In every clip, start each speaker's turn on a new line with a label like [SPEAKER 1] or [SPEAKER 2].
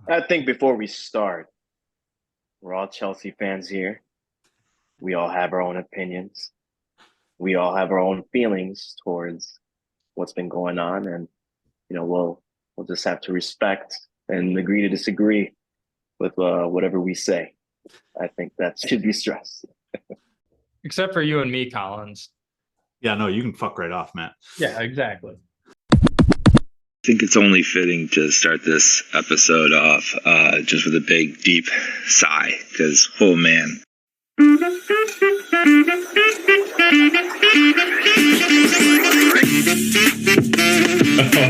[SPEAKER 1] I think before we start, we're all Chelsea fans here. We all have our own opinions. We all have our own feelings towards what's been going on, and we'll just have to respect and agree to disagree with whatever we say. I think that should be stressed.
[SPEAKER 2] Except for you and me, Collins.
[SPEAKER 3] Yeah, no, you can fuck right off, Matt.
[SPEAKER 2] Yeah, exactly.
[SPEAKER 4] I think it's only fitting to start this episode off just with a big, deep sigh, because, oh man.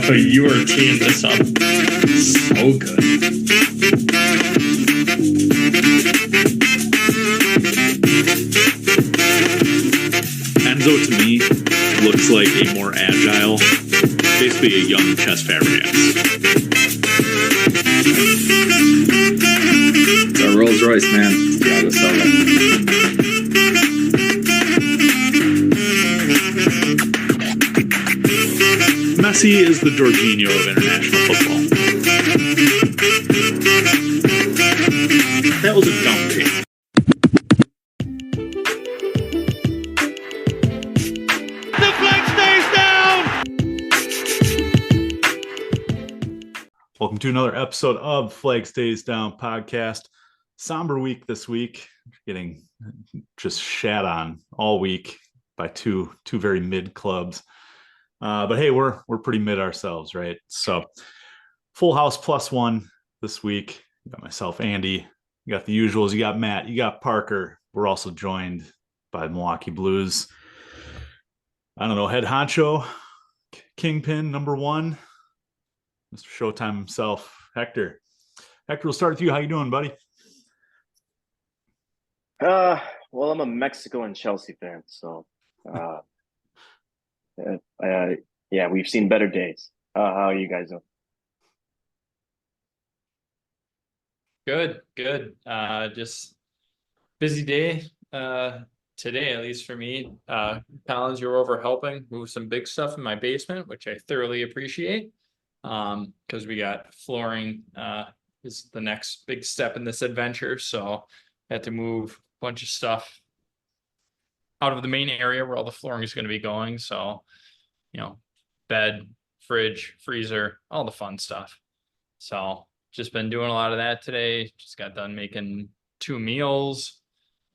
[SPEAKER 5] Oh, you are teeing this up so good.
[SPEAKER 3] Enzo, to me, looks like a more agile, basically a young Chess Fabregas.
[SPEAKER 4] It's a Rolls Royce, man. Gotta sell it.
[SPEAKER 3] Messi is the Jorginho of international football. That was a dumb take.
[SPEAKER 5] The flag stays down!
[SPEAKER 3] Welcome to another episode of Flag Stays Down podcast. Somber week this week. Getting just shat on all week by two very mid clubs. But hey, we're pretty mid ourselves, right? So full house plus one this week. You got myself, Andy. You got the usuals. You got Matt. You got Parker. We're also joined by Milwaukee Blues. I don't know, head honcho, kingpin number one, Mr. Showtime himself, Hector. Hector, we'll start with you. How you doing, buddy?
[SPEAKER 1] Well, I'm a Mexico and Chelsea fan, so yeah, we've seen better days. How are you guys doing?
[SPEAKER 2] Good. Just busy day today, at least for me. Collins, you're over helping move some big stuff in my basement, which I thoroughly appreciate. Because we got flooring is the next big step in this adventure. So I had to move a bunch of stuff out of the main area where all the flooring is going to be going. So, bed, fridge, freezer, all the fun stuff. So just been doing a lot of that today. Just got done making 2 meals.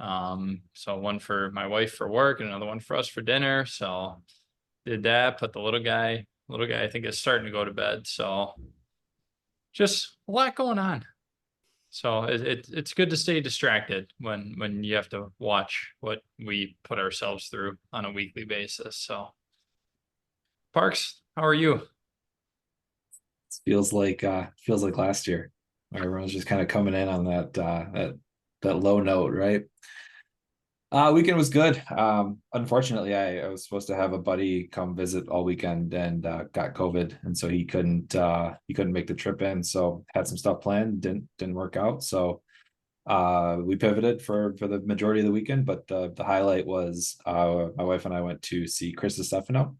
[SPEAKER 2] So one for my wife for work and another one for us for dinner. So did that, put the little guy I think is starting to go to bed. So just a lot going on. So it's good to stay distracted when you have to watch what we put ourselves through on a weekly basis. So Parks, how are you?
[SPEAKER 6] Feels like last year. Everyone's just kind of coming in on that low note, right? Weekend was good. Unfortunately, I was supposed to have a buddy come visit all weekend and got COVID, and so he couldn't make the trip in. So had some stuff planned, didn't work out. So we pivoted for the majority of the weekend. But the highlight was my wife and I went to see Chris Stefano,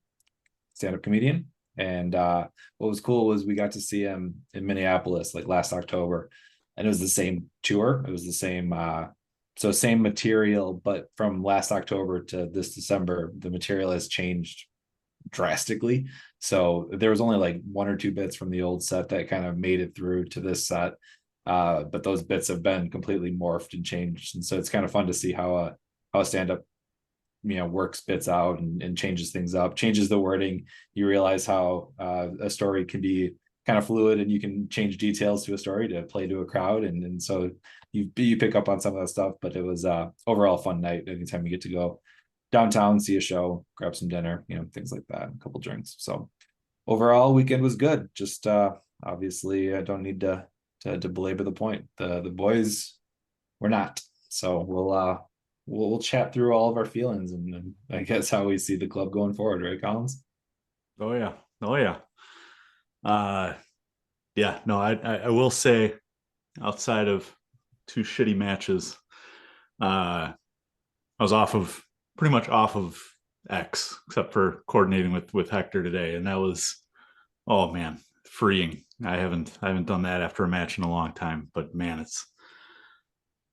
[SPEAKER 6] stand-up comedian. And what was cool was we got to see him in Minneapolis like last October, and it was the same tour. It was the same same material, but from last October to this December, the material has changed drastically. So there was only like 1 or 2 bits from the old set that kind of made it through to this set. But those bits have been completely morphed and changed. And so it's kind of fun to see how a stand-up works bits out and changes things up, changes the wording. You realize how a story can be kind of fluid, and you can change details to a story to play to a crowd, and so you pick up on some of that stuff. But it was overall a fun night. Anytime you get to go downtown, see a show, grab some dinner, things like that, a couple drinks. So overall weekend was good. Just obviously I don't need to belabor the point. The boys were not. So we'll chat through all of our feelings and I guess how we see the club going forward, right, Collins?
[SPEAKER 3] Oh yeah. Yeah, no, I will say, outside of 2 shitty matches, I was pretty much off of X, except for coordinating with Hector today, and that was, oh man, freeing. I haven't done that after a match in a long time, but man, it's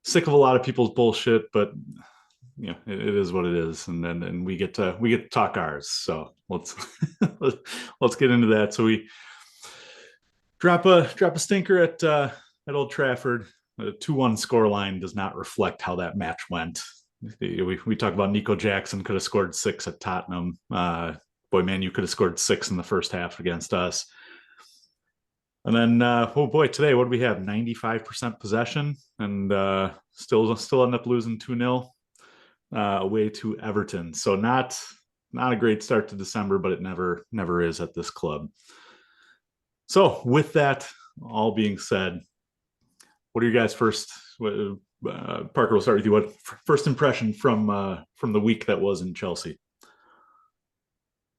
[SPEAKER 3] sick of a lot of people's bullshit, but it is what it is. And we get to talk ours. So let's get into that. So we drop a stinker at Old Trafford. The 2-1 scoreline does not reflect how that match went. We talk about Nico Jackson could have scored 6 at Tottenham. Boy, man, you could have scored 6 in the first half against us. And then, oh boy, today, what do we have? 95% possession, and still end up losing 2-0 away to Everton. So not a great start to December, but it never is at this club. So with that all being said, what are your guys' first? Parker, we'll start with you. What first impression from the week that was in Chelsea?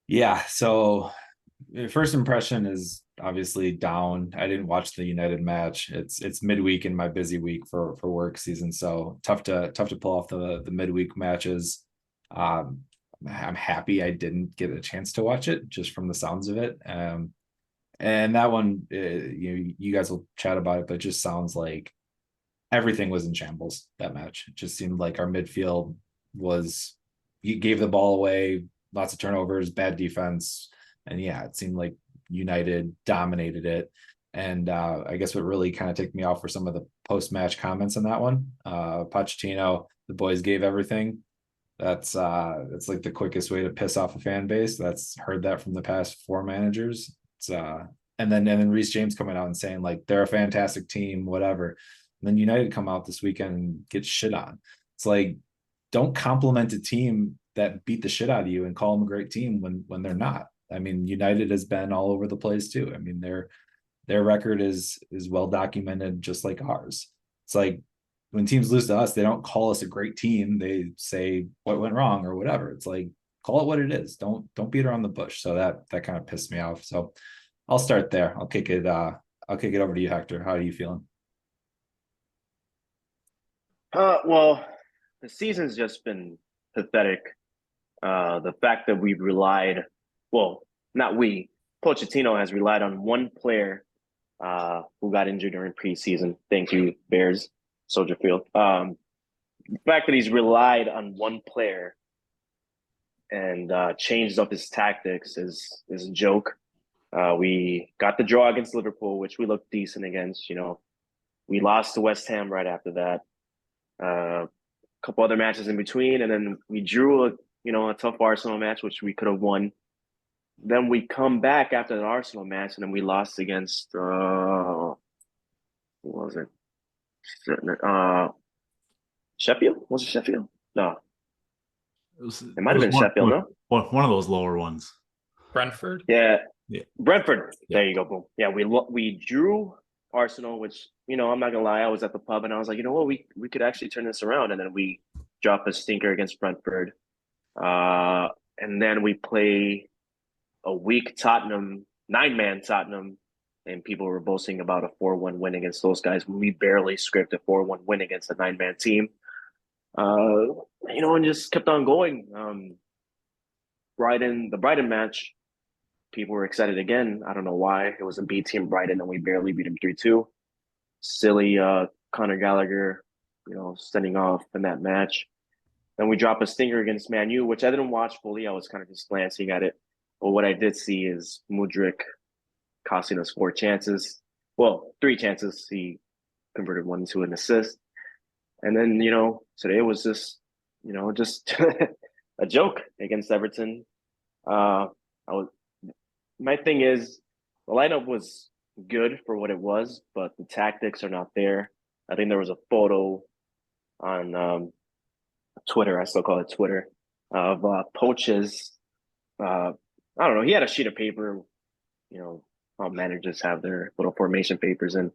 [SPEAKER 6] Yeah, so first impression is obviously down. I didn't watch the United match. It's midweek in my busy week for work season, so tough to pull off the midweek matches. I'm happy I didn't get a chance to watch it just from the sounds of it. And that one, you guys will chat about it, but it just sounds like everything was in shambles that match. It just seemed like our midfield you gave the ball away, lots of turnovers, bad defense. And yeah, it seemed like United dominated it. And I guess what really kind of ticked me off were some of the post-match comments on that one. Pochettino, the boys gave everything. That's like the quickest way to piss off a fan base. That's heard that from the past 4 managers. And then Reece James coming out and saying like they're a fantastic team, whatever. And then United come out this weekend and get shit on. It's like, don't compliment a team that beat the shit out of you and call them a great team when they're not. I mean, United has been all over the place too. I mean, their record is well documented, just like ours. It's like when teams lose to us, they don't call us a great team. They say what went wrong or whatever. It's like, call it what it is. Don't beat around the bush. So that kind of pissed me off. So I'll start there. I'll kick it over to you, Hector. How are you feeling?
[SPEAKER 1] Well, the season's just been pathetic. The fact that we've relied, well, not we, Pochettino has relied on one player who got injured during preseason. Thank you, Bears, Soldier Field. The fact that he's relied on one player and changed up his tactics is a joke. We got the draw against Liverpool, which we looked decent against. We lost to West Ham right after that. A couple other matches in between, and then we drew a tough Arsenal match, which we could have won. Then we come back after the Arsenal match, and then we lost against who was it? Sheffield? Was it Sheffield? No. It might have been Sheffield, no?
[SPEAKER 3] One of those lower ones.
[SPEAKER 2] Brentford?
[SPEAKER 1] Yeah.
[SPEAKER 3] Yeah.
[SPEAKER 1] Brentford. Yeah. There you go. Boom. Yeah, we drew Arsenal, which, I'm not gonna lie, I was at the pub and I was like, you know what, we could actually turn this around. And then we drop a stinker against Brentford. And then we play a weak Tottenham, 9-man Tottenham, and people were boasting about a 4-1 win against those guys. We barely scraped a 4-1 win against a 9-man team. And just kept on going. The Brighton match, people were excited again. I don't know why. It was a B team Brighton, and we barely beat them 3-2. Silly Conor Gallagher, sending off in that match. Then we drop a stinger against Man U, which I didn't watch fully. I was kind of just glancing at it. But what I did see is Mudryk costing us 4 chances. Well, 3 chances. He converted 1 to an assist. And then, today was just a joke against Everton. My thing is, the lineup was good for what it was, but the tactics are not there. I think there was a photo on Twitter, I still call it Twitter, of Poch's, I don't know, he had a sheet of paper, all managers have their little formation papers, and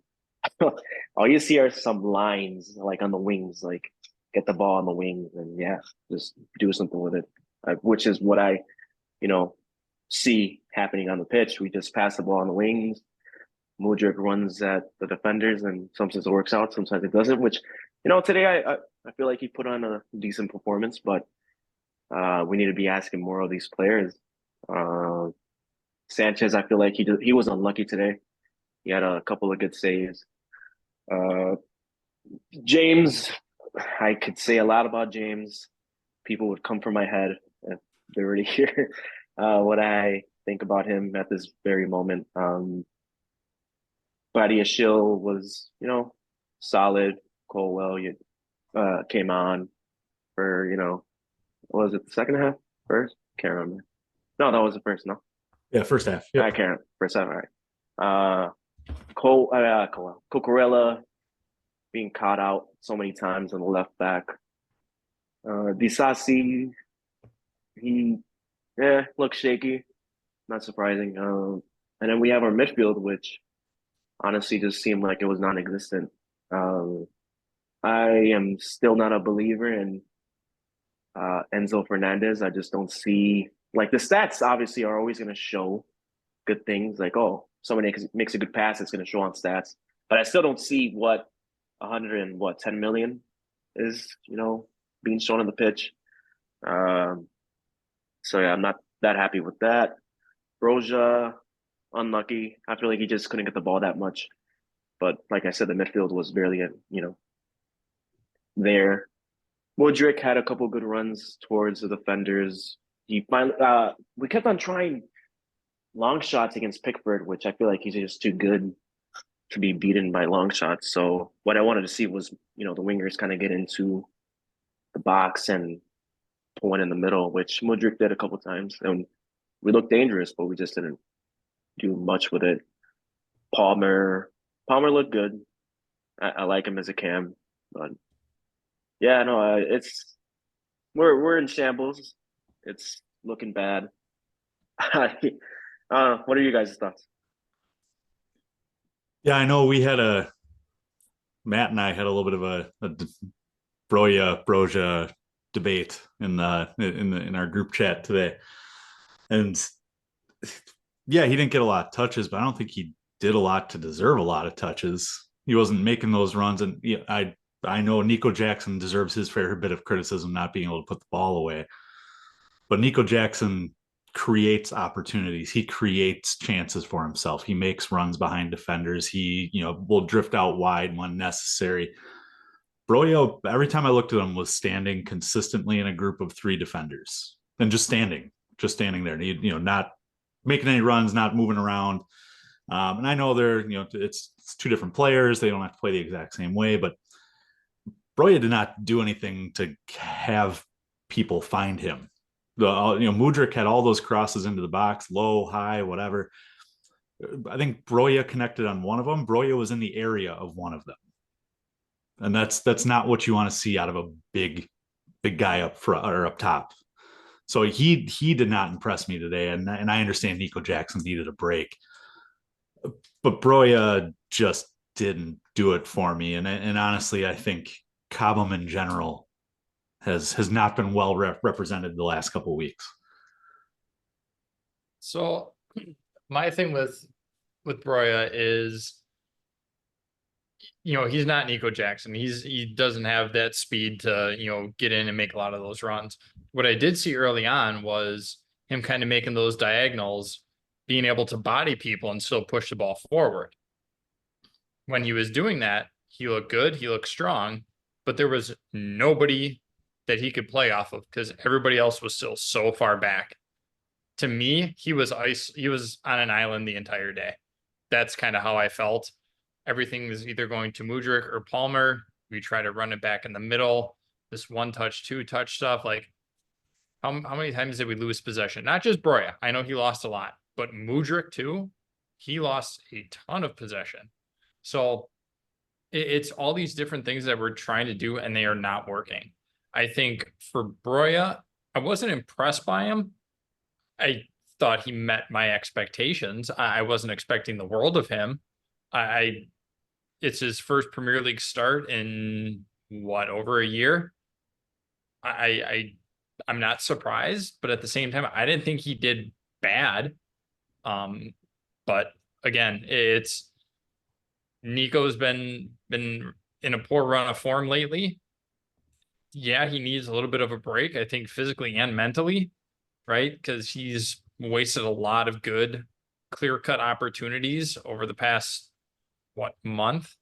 [SPEAKER 1] all you see are some lines like on the wings, like get the ball on the wings and just do something with it, which is what I, see happening on the pitch. We just pass the ball on the wings. Mudryk runs at the defenders, and sometimes it works out, sometimes it doesn't. Which, today I feel like he put on a decent performance, but we need to be asking more of these players. Sanchez, I feel like he was unlucky today. He had a couple of good saves. James, I could say a lot about James. People would come from my head if they were to hear what I think about him at this very moment. Shill was, solid. Colwell came on for, what was it, the second half? First? Can't remember. No, that was the first, no?
[SPEAKER 3] Yeah, first half.
[SPEAKER 1] I
[SPEAKER 3] Yep.
[SPEAKER 1] can't. First half, all right. Cucurella being caught out so many times on the left back. Disasi, he looks shaky. Not surprising. And then we have our midfield, which honestly just seemed like it was non-existent. I am still not a believer in Enzo Fernandez. I just don't see, like, the stats obviously are always going to show good things. Like, oh, somebody makes a good pass, it's going to show on stats. But I still don't see what 10 million is, being shown on the pitch. So yeah, I'm not that happy with that. Broja, unlucky. I feel like he just couldn't get the ball that much. But like I said, the midfield was barely, there. Modric had a couple good runs towards the defenders. He finally, we kept on trying long shots against Pickford, which I feel like he's just too good to be beaten by long shots. So what I wanted to see was, the wingers kind of get into the box and put one in the middle, which Modric did a couple times. And we looked dangerous, but we just didn't do much with it. Palmer looked good. I like him as a cam, but yeah, no, we're in shambles. It's looking bad. What are you guys' thoughts?
[SPEAKER 3] Yeah, I know Matt and I had a little bit of a Broja debate in our group chat today. And yeah, he didn't get a lot of touches, but I don't think he did a lot to deserve a lot of touches. He wasn't making those runs. And I know Nico Jackson deserves his fair bit of criticism not being able to put the ball away. But Nico Jackson creates opportunities. He creates chances for himself. He makes runs behind defenders. He, will drift out wide when necessary. Broyo, every time I looked at him, was standing consistently in a group of 3 defenders and just standing there. Not making any runs, not moving around. And I know it's 2 different players. They don't have to play the exact same way, but Broya did not do anything to have people find him. Mudryk had all those crosses into the box, low, high, whatever. I think Broya connected on one of them. Broya was in the area of one of them. And that's not what you want to see out of a big guy up front or up top. So he did not impress me today. And I understand Nico Jackson needed a break. But Broya just didn't do it for me. And honestly, I think Cobham in general has not been well represented the last couple of weeks.
[SPEAKER 2] So my thing with Broya is, he's not Nico Jackson. He doesn't have that speed to, get in and make a lot of those runs. What I did see early on was him kind of making those diagonals, being able to body people and still push the ball forward. When he was doing that, he looked good. He looked strong, but there was nobody that he could play off of because everybody else was still so far back. To me, he was on an island the entire day. That's kind of how I felt. Everything was either going to Mudryk or Palmer. We try to run it back in the middle. This 1-touch, 2-touch stuff. Like, how many times did we lose possession? Not just Broya. I know he lost a lot, but Mudryk too. He lost a ton of possession. So it's all these different things that we're trying to do, and they are not working. I think for Broya, I wasn't impressed by him. I thought he met my expectations. I wasn't expecting the world of him. It's his first Premier League start in over a year. I'm not surprised, but at the same time, I didn't think he did bad. But again, it's Nico's been in a poor run of form lately. Yeah, he needs a little bit of a break, I think, physically and mentally, right? Because he's wasted a lot of good, clear-cut opportunities over the past month.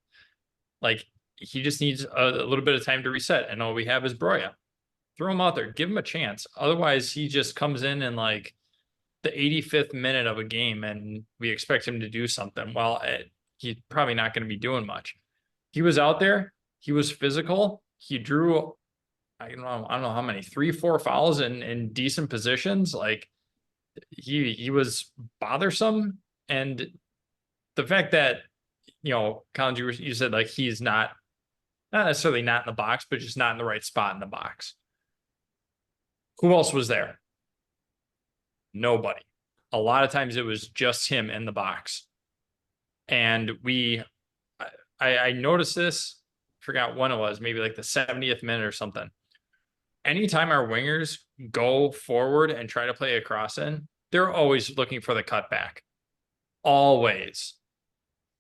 [SPEAKER 2] Like, he just needs a little bit of time to reset. And all we have is Broya. Throw him out there, give him a chance. Otherwise, he just comes in like the 85th minute of a game and we expect him to do something. Well, he's probably not going to be doing much. He was out there. He was physical. He drew, I don't know how many, 3-4 fouls in decent positions. Like, he was bothersome. And the fact that, Collins, you said like he's not necessarily not in the box, but just not in the right spot in the box. Who else was there? Nobody. A lot of times it was just him in the box. And I noticed this, forgot when it was, maybe like the 70th minute or something. Anytime our wingers go forward and try to play a cross in, they're always looking for the cutback. Always.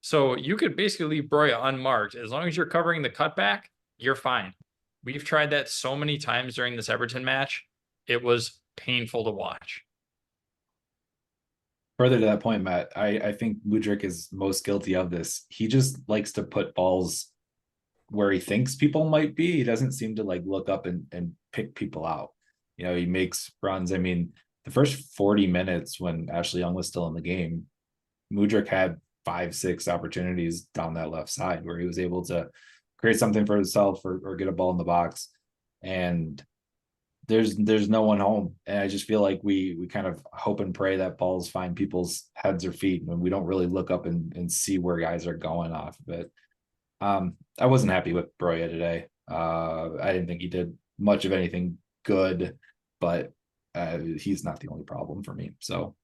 [SPEAKER 2] So you could basically leave Broya unmarked. As long as you're covering the cutback, you're fine. We've tried that so many times during this Everton match. It was painful to watch.
[SPEAKER 6] Further to that point, Matt, I think Mudryk is most guilty of this. He just likes to put balls where he thinks people might be. He doesn't seem to like look up and pick people out. He makes runs. I mean, the first 40 minutes when Ashley Young was still in the game, Mudryk had 5-6 opportunities down that left side where he was able to create something for himself or get a ball in the box. And there's no one home. And I just feel like we kind of hope and pray that balls find people's heads or feet when we don't really look up and see where guys are going off of it. I wasn't happy with Broya today. I didn't think he did much of anything good, but he's not the only problem for me. So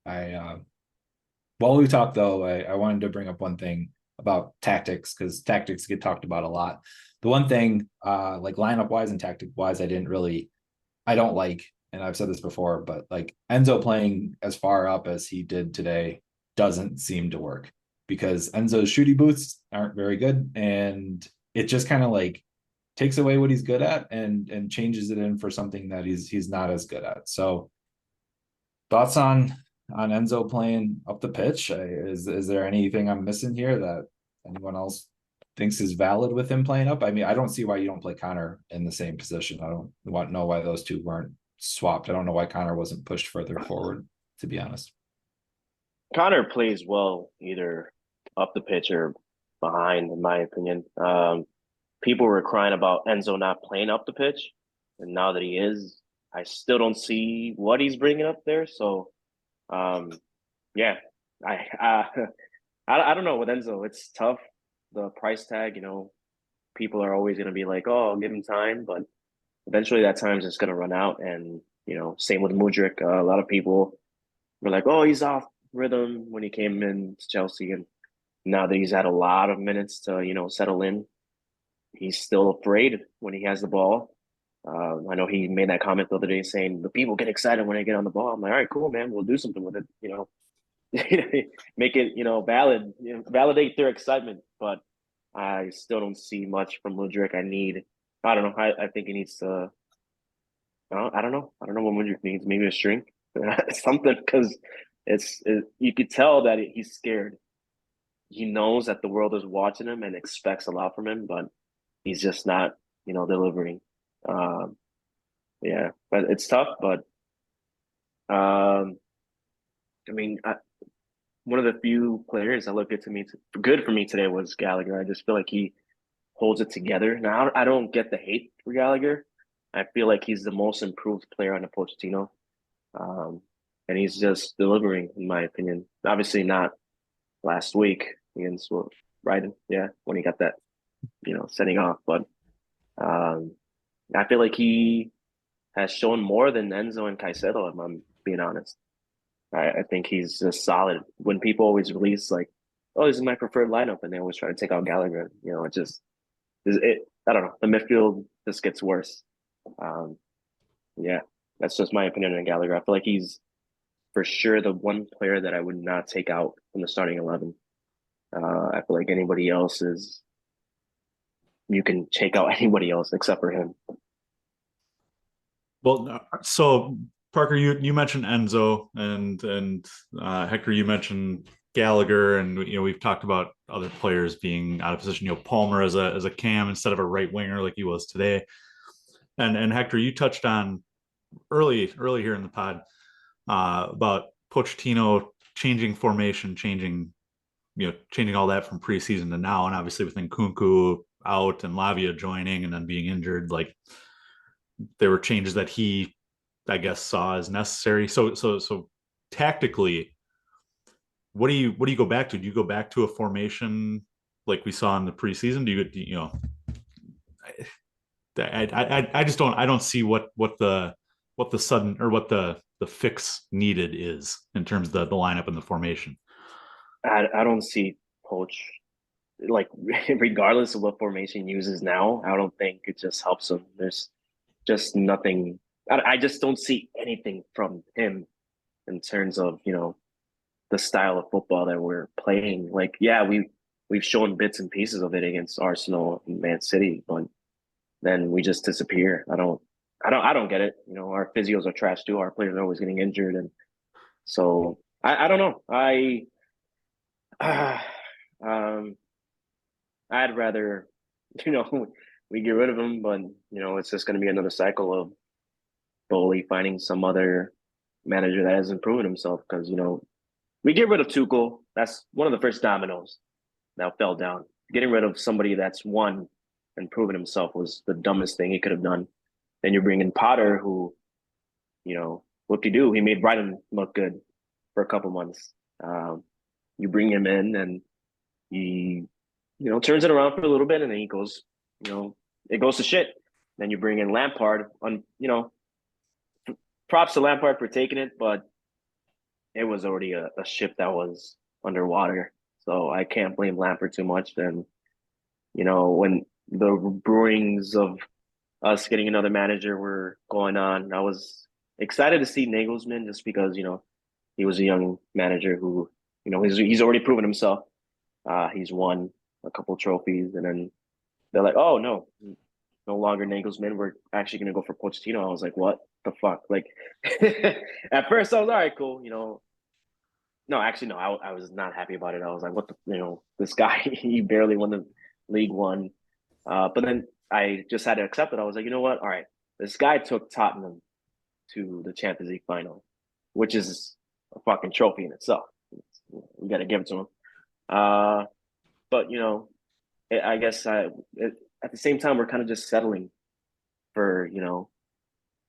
[SPEAKER 6] while we talk though, I wanted to bring up one thing about tactics, because tactics get talked about a lot. The one thing, like lineup wise and tactic wise, I don't like, and I've said this before, but like Enzo playing as far up as he did today doesn't seem to work, because Enzo's shooty boots aren't very good, and it just kind of like takes away what he's good at and changes it in for something that he's not as good at. So thoughts on Enzo playing up the pitch? Is there anything I'm missing here that anyone else thinks is valid with him playing up? I mean, I don't see why you don't play Connor in the same position. I don't know why those two weren't swapped. I don't know why Connor wasn't pushed further forward, to be honest.
[SPEAKER 1] Connor plays well either up the pitch or behind, in my opinion. People were crying about Enzo not playing up the pitch, and now that he is, I still don't see what he's bringing up there. So, yeah, I don't know with Enzo. It's tough. The price tag, people are always going to be like, oh, I'll give him time, but eventually that time's just going to run out. And, same with Mudryk. A lot of people were like, oh, he's off rhythm when he came in to Chelsea. And now that he's had a lot of minutes to, settle in, he's still afraid when he has the ball. I know he made that comment the other day saying the people get excited when they get on the ball. I'm like, all right, cool, man. We'll do something with it, make it, valid, validate their excitement. But I still don't see much from Mudryk. I don't know. I think he needs to, I don't know. I don't know what Mudryk needs. Maybe a shrink, something, because you could tell that he's scared. He knows that the world is watching him and expects a lot from him, but he's just not, delivering. Yeah, but it's tough. But I mean, one of the few players that looked good for me today was Gallagher. I just feel like he holds it together. Now, I don't get the hate for Gallagher. I feel like he's the most improved player on the Pochettino. And he's just delivering, in my opinion. Obviously not last week against Brighton, when he got that, setting off. But I feel like he has shown more than Enzo and Caicedo, if I'm being honest. I think he's just solid. When people always release like, oh, this is my preferred lineup, and they always try to take out Gallagher, I don't know. The midfield just gets worse. That's just my opinion on Gallagher. I feel like he's for sure the one player that I would not take out from the starting 11. I feel like anybody else you can take out anybody else except for him.
[SPEAKER 3] Well, so Parker, you mentioned Enzo and Hector, you mentioned Gallagher, and we've talked about other players being out of position. Palmer as a cam instead of a right winger like he was today. And Hector, you touched on early here in the pod about Pochettino changing formation, changing all that from preseason to now, and obviously with Nkunku out and Lavia joining and then being injured, like there were changes that he, I guess, saw as necessary. So tactically, what do you go back to? Do you go back to a formation like we saw in the preseason? I just don't see what the sudden or what the fix needed is in terms of the lineup and the formation.
[SPEAKER 1] I don't see Poch, like, regardless of what formation he uses now, I don't think it just helps him. There's just nothing. I just don't see anything from him in terms of, the style of football that we're playing. Like, yeah, we've shown bits and pieces of it against Arsenal and Man City, but then we just disappear. I don't get it. Our physios are trash too. Our players are always getting injured, and so I don't know. I'd rather, we get rid of him, but it's just going to be another cycle of Bowley finding some other manager that hasn't proven himself. Because we get rid of Tuchel, that's one of the first dominoes that fell down. Getting rid of somebody that's won and proven himself was the dumbest thing he could have done. Then you bring in Potter, who, what do you do? He made Brighton look good for a couple months. You bring him in and he, turns it around for a little bit, and then he goes, it goes to shit. Then you bring in Lampard on, props to Lampard for taking it, but it was already a ship that was underwater. So I can't blame Lampard too much. And, when the brewings of us getting another manager were going on, I was excited to see Nagelsmann just because, he was a young manager who, he's already proven himself. He's won a couple trophies, and then they're like, oh, no longer Nagelsmann. We're actually going to go for Pochettino. I was like, what the fuck? Like, at first I was, all right, cool. No, actually, no, I was not happy about it. I was like, what the, this guy, he barely won the League One. But then I just had to accept it. I was like, you know what? All right, this guy took Tottenham to the Champions League final, which is a fucking trophy in itself. We got to give it to him. But I guess at the same time, we're kind of just settling for, in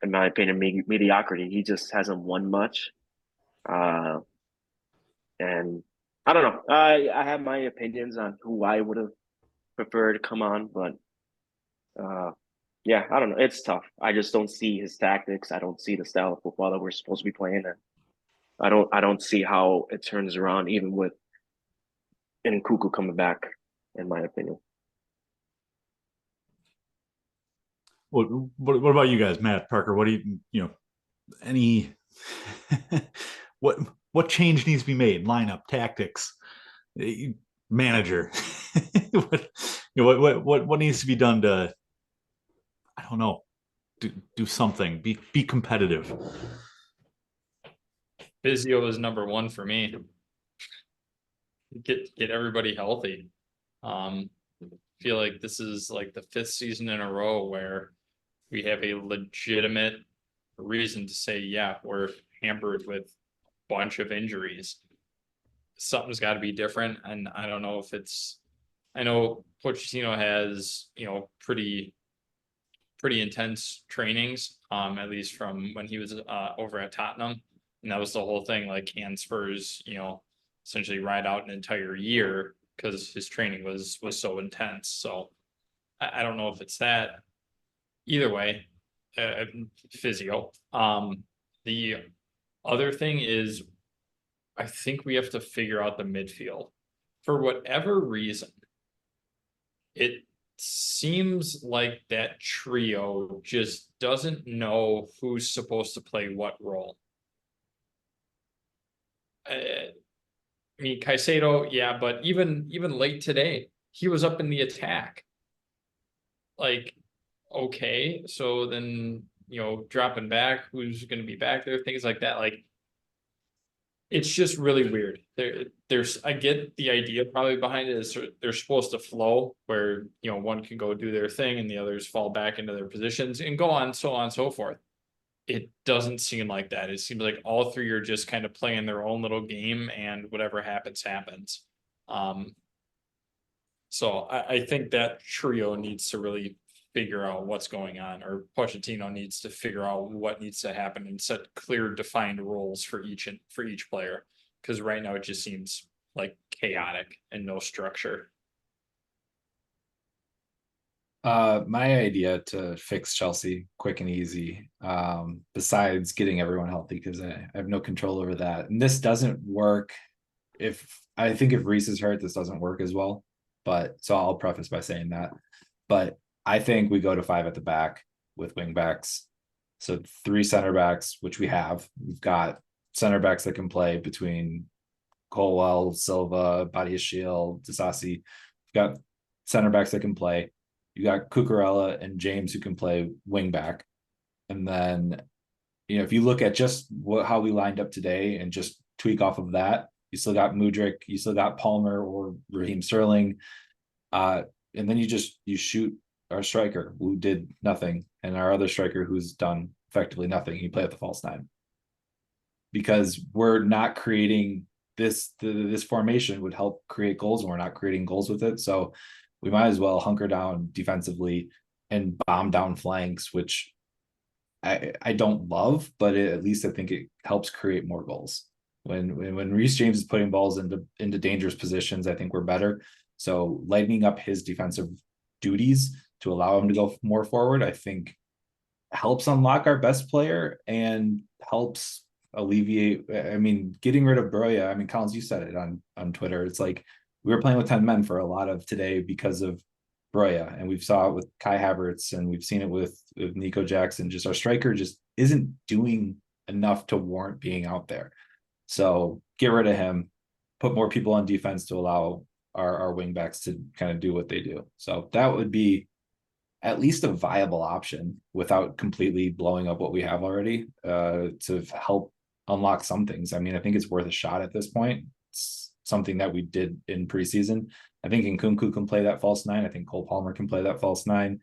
[SPEAKER 1] my opinion, mediocrity. He just hasn't won much. And I don't know. I have my opinions on who I would have preferred to come on, but yeah, I don't know. It's tough. I just don't see his tactics. I don't see the style of football that we're supposed to be playing, and I don't see how it turns around even with Nkunku coming back, in my opinion.
[SPEAKER 3] What about you guys, Matt, Parker? What do any what change needs to be made? Lineup, tactics, manager. What needs to be done to, I don't know, do something, be competitive?
[SPEAKER 2] Physio is number one for me. Get everybody healthy. Feel like this is like the 5th season in a row where we have a legitimate reason to say, yeah, we're hampered with a bunch of injuries. Something's got to be different, and I don't know if it's. I know Pochettino has pretty intense trainings, at least from when he was over at Tottenham, and that was the whole thing. Like, can Spurs essentially ride out an entire year because his training was so intense. So I don't know if it's that. Either way, physio. The other thing is, I think we have to figure out the midfield. For whatever reason, it seems like that trio just doesn't know who's supposed to play what role. I mean, Caicedo, yeah, but even late today, he was up in the attack. Like, okay, so then dropping back, who's going to be back there, things like that. Like, It's just really weird. There's I get the idea probably behind it is they're supposed to flow where, you know, one can go do their thing and the others fall back into their positions and go on and so forth. It doesn't seem like that. It seems like all three are just kind of playing their own little game and whatever happens, happens. So I think that trio needs to really figure out what's going on, or Pochettino needs to figure out what needs to happen and set clear defined roles for each player. Because right now it just seems like chaotic and no structure.
[SPEAKER 6] My idea to fix Chelsea quick and easy, besides getting everyone healthy, because I have no control over that. And this doesn't work I think if Reece is hurt, this doesn't work as well. But so I'll preface by saying that. But I think we go to 5 at the back with wing backs. So 3 center backs, which we have. We've got center backs that can play between Colwell, Silva, Badiashile, Disasi. We've got center backs that can play. You got Cucurella and James who can play wing back. And then, you know, if you look at just how we lined up today and just tweak off of that, you still got Mudryk, you still got Palmer or Raheem Sterling. And then you shoot our striker who did nothing, and our other striker who's done effectively nothing. He played at the false 9. Because we're not creating this formation would help create goals, and we're not creating goals with it. So we might as well hunker down defensively and bomb down flanks, which I don't love, but at least I think it helps create more goals. When Reece James is putting balls into dangerous positions, I think we're better. So lightening up his defensive duties to allow him to go more forward, I think helps unlock our best player and helps alleviate. I mean, getting rid of Broya. I mean, Collins, you said it on Twitter. It's like we were playing with 10 men for a lot of today because of Broya, and we've saw it with Kai Havertz, and we've seen it with Nico Jackson. Just our striker just isn't doing enough to warrant being out there. So get rid of him, put more people on defense to allow our wing backs to kind of do what they do. So that would be at least a viable option without completely blowing up what we have already, to help unlock some things. I mean, I think it's worth a shot at this point. It's something that we did in preseason. I think Nkunku can play that false 9. I think Cole Palmer can play that false 9.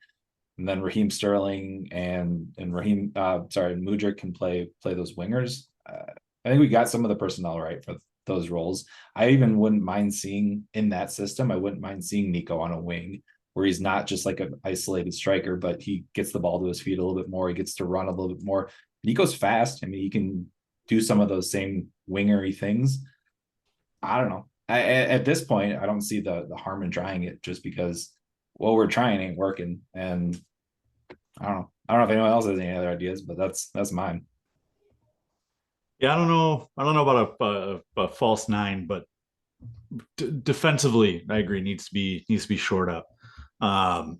[SPEAKER 6] And then Raheem Sterling and Mudryk can play those wingers. I think we got some of the personnel right for those roles. I even wouldn't mind seeing in that system, I wouldn't mind seeing Nico on a wing where he's not just like an isolated striker, but he gets the ball to his feet a little bit more. He gets to run a little bit more. Nico's fast. I mean, he can do some of those same wingery things. I don't know. At this point, I don't see the harm in trying it, just because what we're trying ain't working. And I don't know if anyone else has any other ideas, but that's mine.
[SPEAKER 3] Yeah, I don't know about a false 9, but defensively, I agree, needs to be shored up. And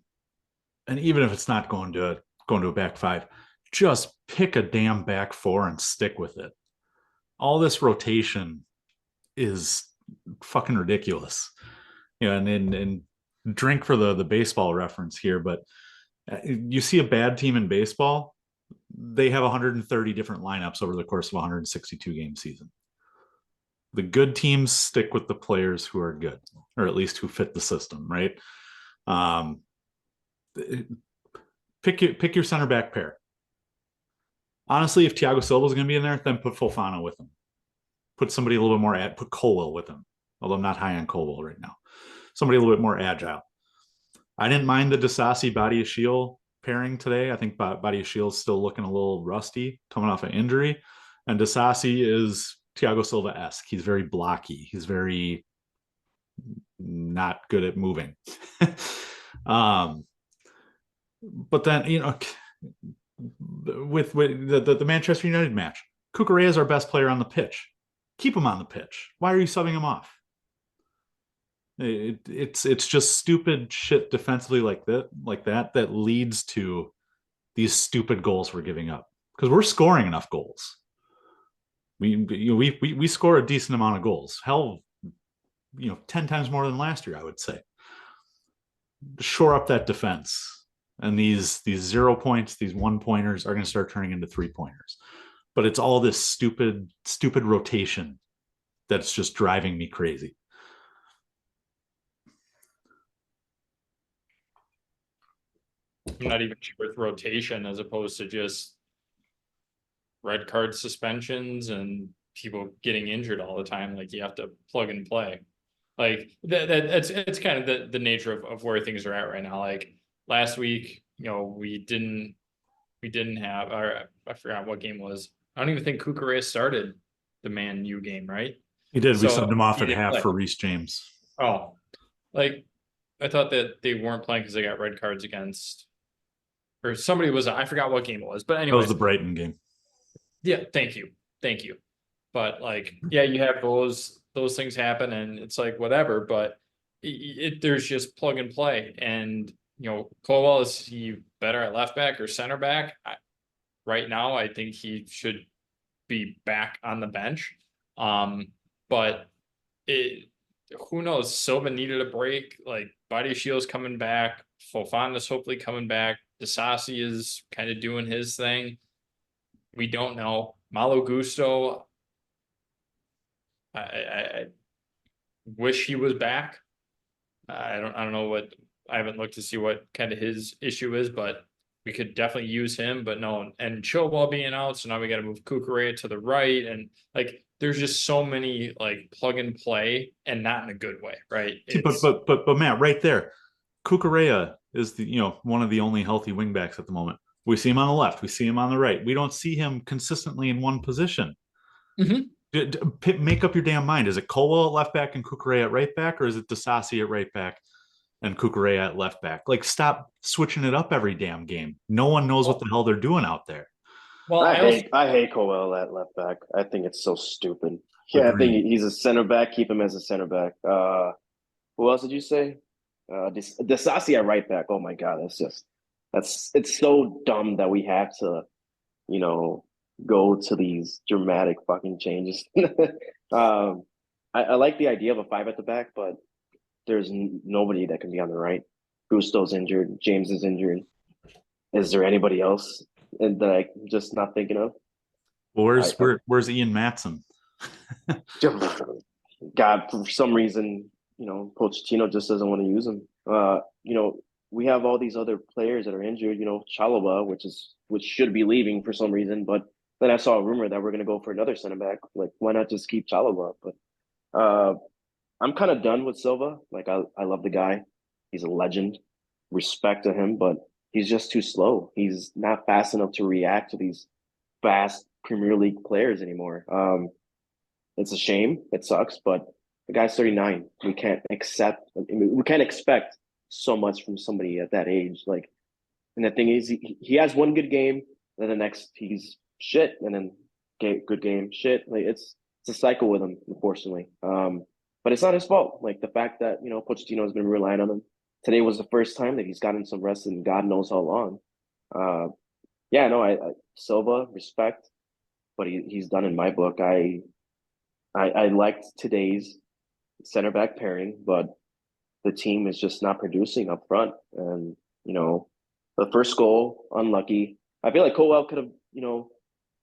[SPEAKER 3] even if it's not going to a back 5, just pick a damn back 4 and stick with it. All this rotation is fucking ridiculous. You know, and drink for the baseball reference here, but you see a bad team in baseball, they have 130 different lineups over the course of a 162 game season. The good teams stick with the players who are good, or at least who fit the system, right? Pick your center back pair. Honestly, if Thiago Silva is going to be in there, then put Fofana with him. Put somebody a little bit more put Colwell with him. Although I'm not high on Colwell right now. Somebody a little bit more agile. I didn't mind the Disasi Badiashile pairing today. I think Badiashile's still looking a little rusty, coming off an injury. And Disasi is Thiago Silva-esque. He's very blocky. He's very not good at moving. But then, you know, with the Manchester United match, Cucurella is our best player on the pitch. Keep him on the pitch. Why are you subbing him off? It's just stupid shit defensively like that leads to these stupid goals we're giving up, because we're scoring enough goals. We score a decent amount of goals. Hell, 10 times more than last year, I would say. Shore up that defense, and these 0 points, these 1-pointers are going to start turning into 3-pointers. But it's all this stupid rotation that's just driving me crazy.
[SPEAKER 2] I'm not even sure with rotation as opposed to just red card suspensions and people getting injured all the time. Like you have to plug and play. Like that's it's kind of the nature of where things are at right now. Like last week, we didn't have, or I forgot what game was. I don't even think Kukurea started the Man U game, right?
[SPEAKER 3] He did. We
[SPEAKER 2] So
[SPEAKER 3] subbed him off
[SPEAKER 2] he
[SPEAKER 3] at
[SPEAKER 2] didn't
[SPEAKER 3] half
[SPEAKER 2] play.
[SPEAKER 3] for Reece James.
[SPEAKER 2] Oh, like I thought that they weren't playing because they got red cards against, or somebody was, I forgot what game it was, but
[SPEAKER 3] That
[SPEAKER 2] anyway.
[SPEAKER 3] was the Brighton game.
[SPEAKER 2] Yeah, thank you. But like, yeah, you have those things happen and it's like whatever, but there's just plug and play. And Colwell, is he better at left back or center back? Right now, I think he should be back on the bench. But who knows? Silva needed a break. Like Body Shield's coming back. Fofana's hopefully coming back. Disasi is kind of doing his thing. We don't know. Malo Gusto, I wish he was back. I don't know what, I haven't looked to see what kind of his issue is, but we could definitely use him. But no, and Chilwell being out, so now we got to move Kukurea to the right, and like there's just so many like plug and play, and not in a good way, right?
[SPEAKER 3] But Matt, right there, Kukurea is the one of the only healthy wingbacks at the moment. We see him on the left, we see him on the right. We don't see him consistently in one position. Make up your damn mind. Is it Colwell at left back and Kukurea at right back, or is it Disasi at right back and Kukurea at left back? Like, stop switching it up every damn game. No one knows what the hell they're doing out there.
[SPEAKER 2] Well,
[SPEAKER 1] I hate Coel at left back. I think it's so stupid. Yeah,
[SPEAKER 3] Agreed.
[SPEAKER 1] I think he's a center back. Keep him as a center back. Who else did you say? Disasi at right back. Oh my god, it's so dumb that we have to, go to these dramatic fucking changes. I like the idea of a 5 at the back, but there's nobody that can be on the right. Gusto's injured. James is injured. Is there anybody else that I'm just not thinking of?
[SPEAKER 3] Well, where's Ian Matson?
[SPEAKER 1] God, for some reason, Pochettino just doesn't want to use him. We have all these other players that are injured. Chalobah, which should be leaving for some reason, but then I saw a rumor that we're going to go for another center back. Like, why not just keep Chalobah? But I'm kind of done with Silva. Like, I love the guy. He's a legend. Respect to him, but he's just too slow. He's not fast enough to react to these fast Premier League players anymore. It's a shame. It sucks, but the guy's 39. We can't expect so much from somebody at that age. Like, and the thing is, he has one good game, then the next he's shit, and then good game, shit. Like it's a cycle with him, unfortunately. But it's not his fault. Like the fact that Pochettino has been relying on him. Today was the first time that he's gotten some rest in God knows how long. I Silva, respect, but he's done in my book. I liked today's center back pairing, but the team is just not producing up front. And the first goal, unlucky. I feel like Colwell could have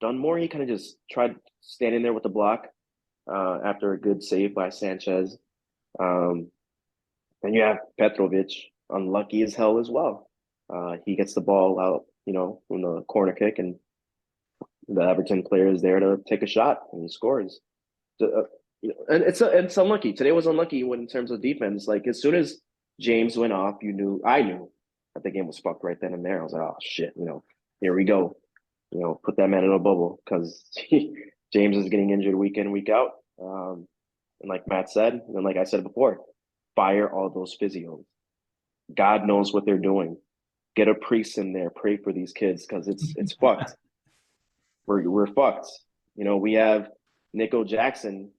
[SPEAKER 1] done more. He kind of just tried standing there with the block after a good save by Sanchez. And you have Petrovic, unlucky as hell as well. He gets the ball out, from the corner kick, and the Everton player is there to take a shot, and he scores. And it's unlucky. Today was unlucky in terms of defense. Like as soon as James went off, I knew that the game was fucked right then and there. I was like, oh shit, here we go. Put that man in a bubble because James is getting injured week in, week out. And like Matt said, and like I said before, fire all those physios. God knows what they're doing. Get a priest in there, pray for these kids because it's fucked. We're fucked. We have Nico Jackson,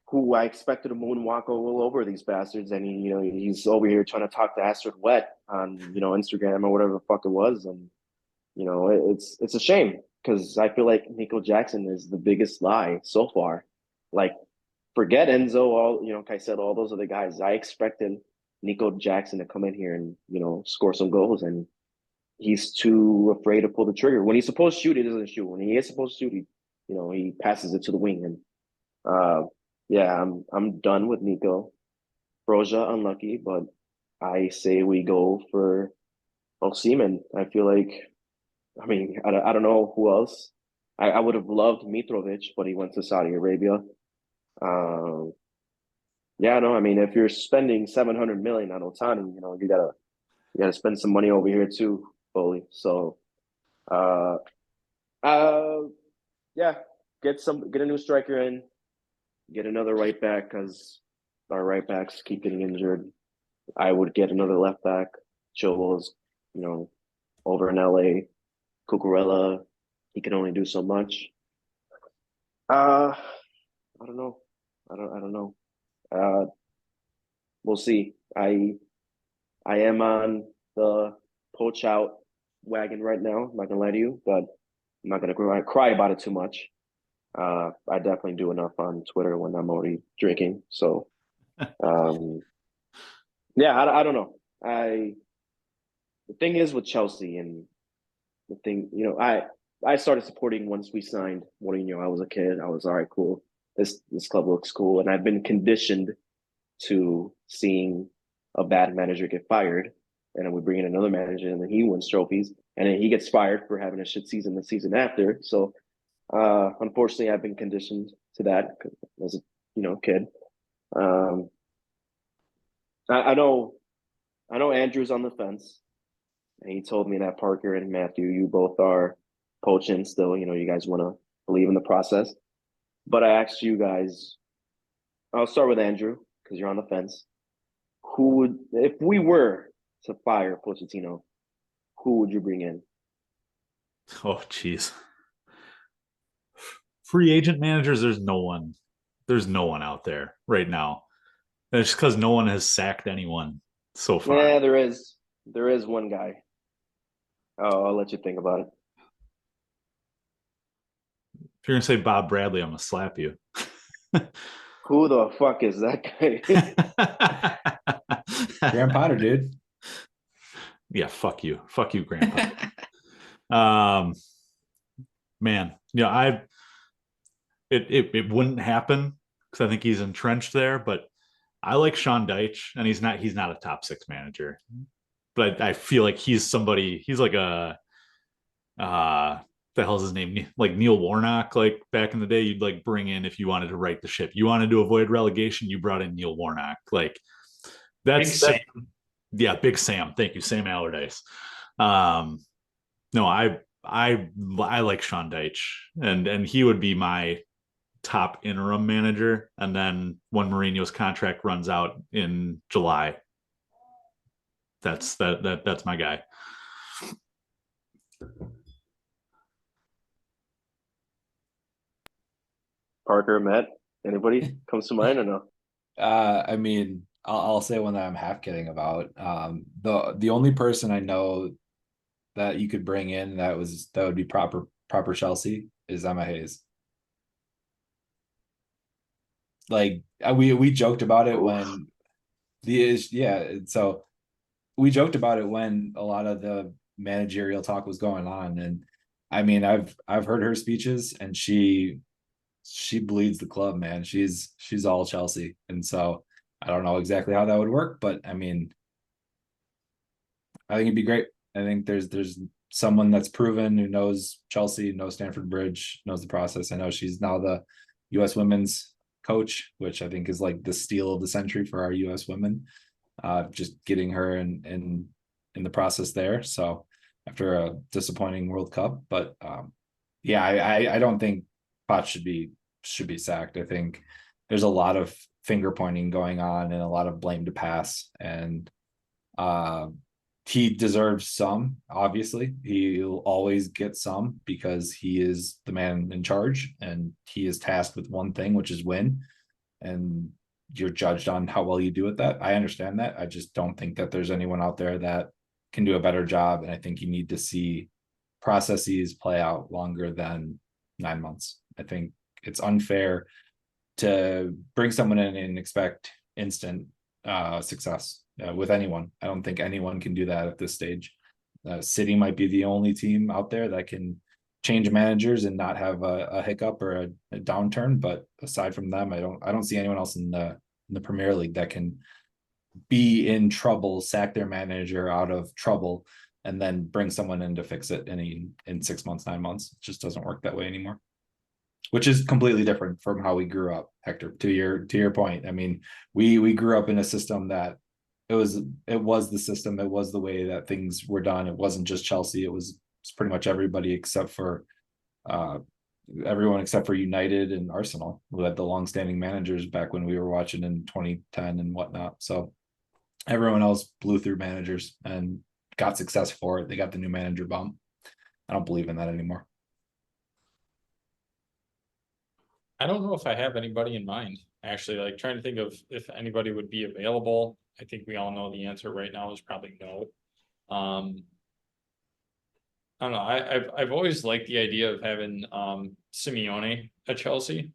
[SPEAKER 1] who I expected to moonwalk all over these bastards, and he's over here trying to talk to Astrid Wet on Instagram or whatever the fuck it was, and it's a shame because I feel like Nico Jackson is the biggest lie so far. Like, forget Enzo, like I said, all those other guys. I expected Nico Jackson to come in here and score some goals, and he's too afraid to pull the trigger. When he's supposed to shoot, he doesn't shoot. When he is supposed to shoot, he passes it to the wing, and Yeah, I'm done with Nico. Broja unlucky, but I say we go for Osimhen. I feel like, I mean, I don't know who else. I would have loved Mitrovic, but he went to Saudi Arabia. Um, yeah, no, I mean, if you're spending 700 million on Otani, you gotta spend some money over here too, Foley. So, uh, uh, yeah, get a new striker in, get another right back because our right backs keep getting injured. I would get another left back. Chilwell's, you know, over in LA. Cucurella, he can only do so much. Uh, I don't know. I don't know. We'll see. I am on the poach out wagon right now. I'm not gonna lie to you, but I'm not gonna cry about it too much. I definitely do enough on Twitter when I'm already drinking. So, um, yeah, I don't know. The thing is with Chelsea and the thing, I started supporting once we signed Mourinho. I was a kid. I was all right, cool. This club looks cool, and I've been conditioned to seeing a bad manager get fired, and then we bring in another manager, and then he wins trophies, and then he gets fired for having a shit season the season after. So, unfortunately, I've been conditioned to that as a kid. Um, I know Andrew's on the fence, and he told me that Parker and Matthew, you both are poaching still. You guys want to believe in the process. But I asked you guys, I'll start with Andrew because you're on the fence. Who would, if we were to fire Pochettino, who would you bring in?
[SPEAKER 3] Oh, geez. Free agent managers, there's no one. There's no one out there right now. And it's because no one has sacked anyone so far.
[SPEAKER 1] Yeah, there is. There is one guy. Oh, I'll let you think about it.
[SPEAKER 3] If you're gonna say Bob Bradley, I'm gonna slap you.
[SPEAKER 1] Who the fuck is that guy?
[SPEAKER 6] Graham Potter, dude.
[SPEAKER 3] Yeah, fuck you, Grandpa. Man, it wouldn't happen because I think he's entrenched there. But I like Sean Dyche, and he's not a top 6 manager, but I feel like he's somebody. He's like a the hell's his name? Like Neil Warnock, like back in the day, you'd like bring in if you wanted to right the ship. You wanted to avoid relegation, you brought in Neil Warnock. Like
[SPEAKER 2] Sam.
[SPEAKER 3] Yeah, Big Sam. Thank you, Sam Allardyce. No, I like Sean Dyche, and he would be my top interim manager. And then when Mourinho's contract runs out in July, that's my guy.
[SPEAKER 1] Parker, Matt, anybody comes to mind or no?
[SPEAKER 6] I mean, I'll say one that I'm half kidding about. The only person I know that you could bring in that would be proper Chelsea is Emma Hayes. Like we joked about it when so we joked about it when a lot of the managerial talk was going on, and I mean I've heard her speeches, and she bleeds the club, man. She's all Chelsea, and so I don't know exactly how that would work, but I mean I think it'd be great. I think there's someone that's proven, who knows Chelsea, knows Stamford Bridge, knows the process. I know she's now the U.S. women's coach, which I think is like the steal of the century for our U.S. women. Just getting her in the process there. So after a disappointing World Cup, but yeah, I don't think Poch should be sacked. I think there's a lot of finger pointing going on and a lot of blame to pass, and he deserves some. Obviously, he'll always get some because he is the man in charge, and he is tasked with one thing, which is win. And you're judged on how well you do at that. I understand that. I just don't think that there's anyone out there that can do a better job. And I think you need to see processes play out longer than 9 months. I think it's unfair to bring someone in and expect instant success with anyone. I don't think anyone can do that at this stage. City might be the only team out there that can change managers and not have a hiccup or a downturn. But aside from them, I don't see anyone else in the Premier League that can be in trouble, sack their manager out of trouble, and then bring someone in to fix it in 6 months, 9 months. It just doesn't work that way anymore. Which is completely different from how we grew up, Hector. To your point, I mean, we grew up in a system that it was the system, it was the way that things were done. It wasn't just Chelsea. It was pretty much everybody except for everyone except for United and Arsenal, who had the long-standing managers back when we were watching in 2010 and whatnot. So everyone else blew through managers and got success for it. They got the new manager bump. I don't believe in that anymore.
[SPEAKER 2] I don't know if I have anybody in mind, actually, like trying to think of if anybody would be available. I think we all know the answer right now is probably no. I don't know. I've always liked the idea of having Simeone at Chelsea.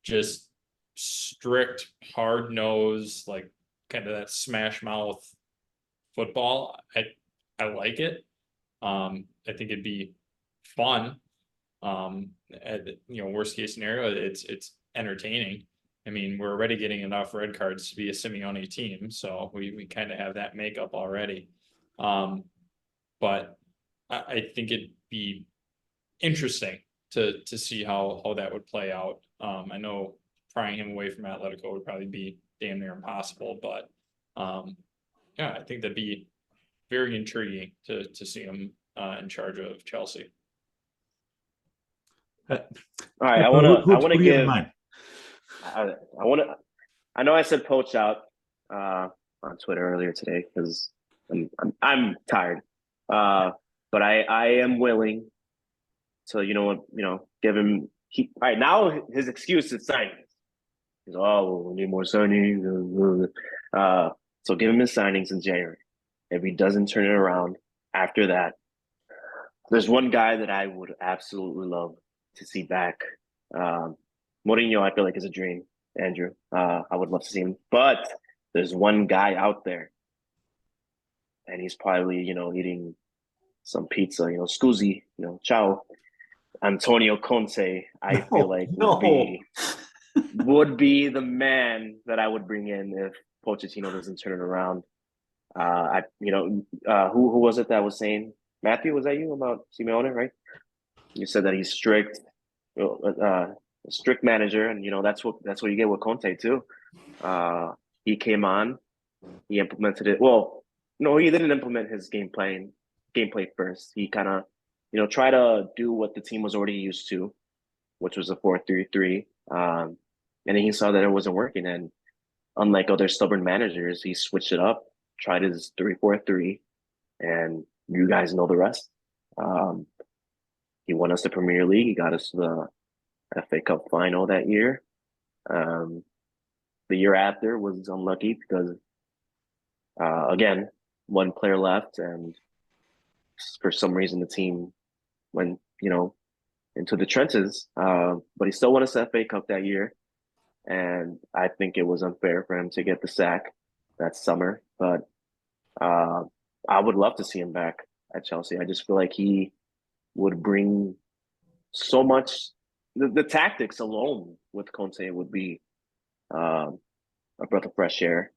[SPEAKER 2] Just strict, hard nose, like kind of that smash mouth football. I like it. I think it'd be fun. Worst case scenario, it's entertaining. I mean, we're already getting enough red cards to be a Simeone team, so we kind of have that makeup already. But I think it'd be interesting to see how that would play out. I know prying him away from Atletico would probably be damn near impossible, but yeah, I think that'd be very intriguing to see him in charge of Chelsea.
[SPEAKER 1] All right, I want to give. I know I said poach out on Twitter earlier today because I'm tired. But I am willing to give him. All right, now his excuse is signings. He's we need more signings. So give him his signings in January. If he doesn't turn it around after that, there's one guy that I would absolutely love to see back. Mourinho, I feel like is a dream, Andrew. I would love to see him, but there's one guy out there, and he's probably eating some pizza, scusi, ciao. Antonio Conte, I feel like would be the man that I would bring in if Pochettino doesn't turn it around. Who was it that was saying? Matthew, was that you about Simeone, right? You said that he's strict, strict manager, and that's what you get with Conte too. He came on, he implemented it. Well, no, he didn't implement his gameplay first. He kind of, try to do what the team was already used to, which was a 4-3-3. And then he saw that it wasn't working. And unlike other stubborn managers, he switched it up, tried his 3-4-3, and you guys know the rest. He won us the Premier League. He got us to the FA Cup final that year. The year after was unlucky because, again, one player left, and for some reason the team went, into the trenches. But he still won us the FA Cup that year, and I think it was unfair for him to get the sack that summer. But I would love to see him back at Chelsea. I just feel like he would bring so much. The tactics alone with Conte would be a breath of fresh air.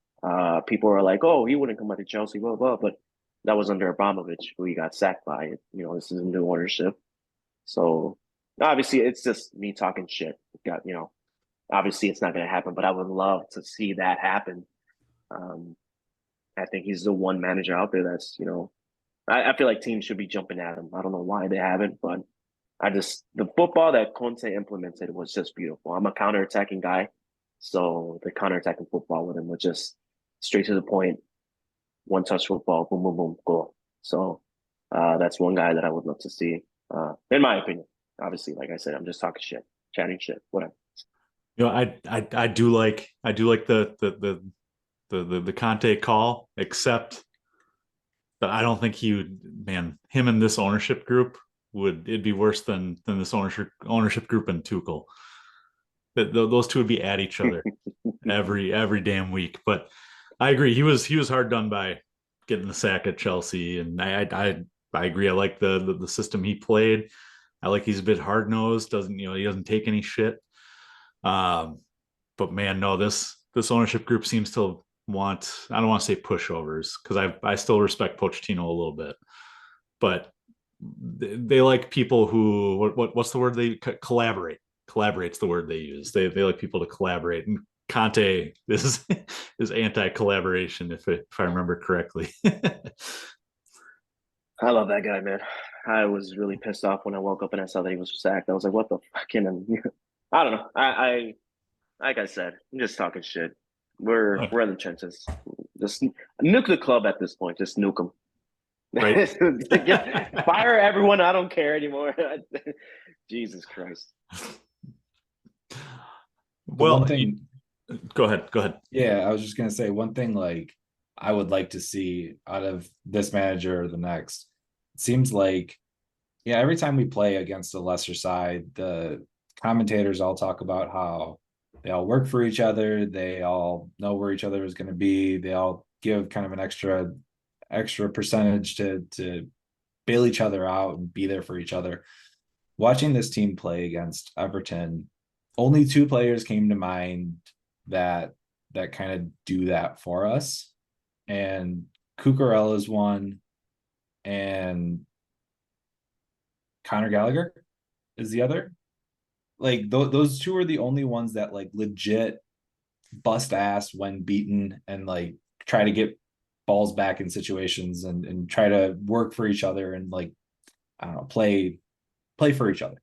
[SPEAKER 1] People are like, "Oh, he wouldn't come back to Chelsea," blah blah. But that was under Abramovich, who he got sacked by. This is a new ownership, so obviously it's just me talking shit. Obviously it's not going to happen, but I would love to see that happen. I think he's the one manager out there that's, I feel like teams should be jumping at him. I don't know why they haven't, but the football that Conte implemented was just beautiful. I'm a counterattacking guy, so the counterattacking football with him was just straight to the point, one touch football, boom, boom, boom, goal. So that's one guy that I would love to see, in my opinion. Obviously, like I said, I'm just talking shit, chatting shit, whatever.
[SPEAKER 3] I do like the Conte call, except that I don't think him and this ownership group it'd be worse than this ownership group and Tuchel. Those two would be at each other every damn week. But I agree, he was hard done by getting the sack at Chelsea, and I agree. I like the system he played. I like he's a bit hard nosed. Doesn't he doesn't take any shit. But man, no, this ownership group seems to want, I don't want to say pushovers, because I still respect Pochettino a little bit, but they like people who what's the word they collaborate. Collaborate's the word they use. They like people to collaborate, and Conte is anti-collaboration if I remember correctly.
[SPEAKER 1] I love that guy, man. I was really pissed off when I woke up and I saw that he was sacked. I was like, what the fucking? I don't know. I like I said, I'm just talking shit. We're in the trenches. Just nuke the club at this point. Just nuke them.
[SPEAKER 3] Right.
[SPEAKER 1] Fire everyone. I don't care anymore. Jesus Christ.
[SPEAKER 3] Well,
[SPEAKER 6] one thing,
[SPEAKER 3] go ahead.
[SPEAKER 6] yeah, I was just gonna say one thing, like I would like to see out of this manager or the next. It seems like, yeah, every time we play against a lesser side, the commentators all talk about how they all work for each other, they all know where each other is going to be, they all give kind of an extra percentage to bail each other out and be there for each other. Watching this team play against Everton, only two players came to mind that kind of do that for us, and Cucurella is one, and Conor Gallagher is the other. Like those two are the only ones that like legit bust ass when beaten and like try to get balls back in situations and try to work for each other and like, I don't know, play for each other.